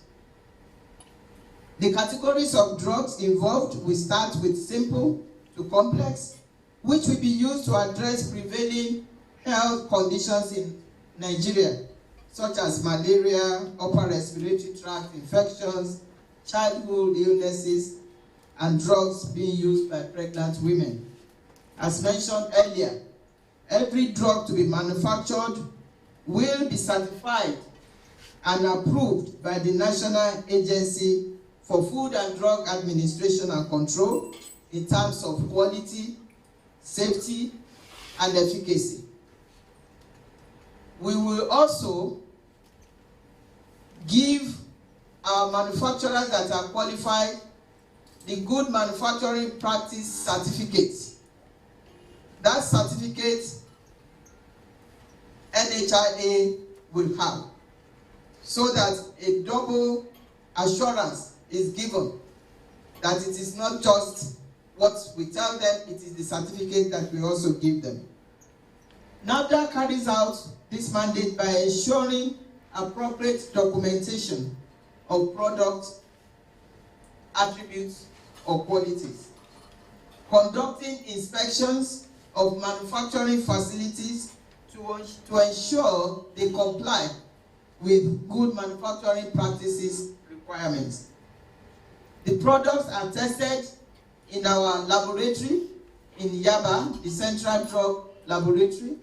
The categories of drugs involved will start with simple to complex, which will be used to address prevailing health conditions in Nigeria, such as malaria, upper respiratory tract infections, childhood illnesses, and drugs being used by pregnant women. As mentioned earlier, every drug to be manufactured will be certified and approved by the National Agency for Food and Drug Administration and Control in terms of quality, safety, and efficacy. We will also give our manufacturers that are qualified the Good Manufacturing Practice Certificate. That certificate NHIA will have, so that a double assurance is given that it is not just what we tell them, it is the certificate that we also give them. NAFDAC carries out this mandate by ensuring appropriate documentation of products, attributes, or qualities, conducting inspections of manufacturing facilities to ensure they comply with good manufacturing practices requirements. The products are tested in our laboratory in Yaba, the Central Drug Laboratory.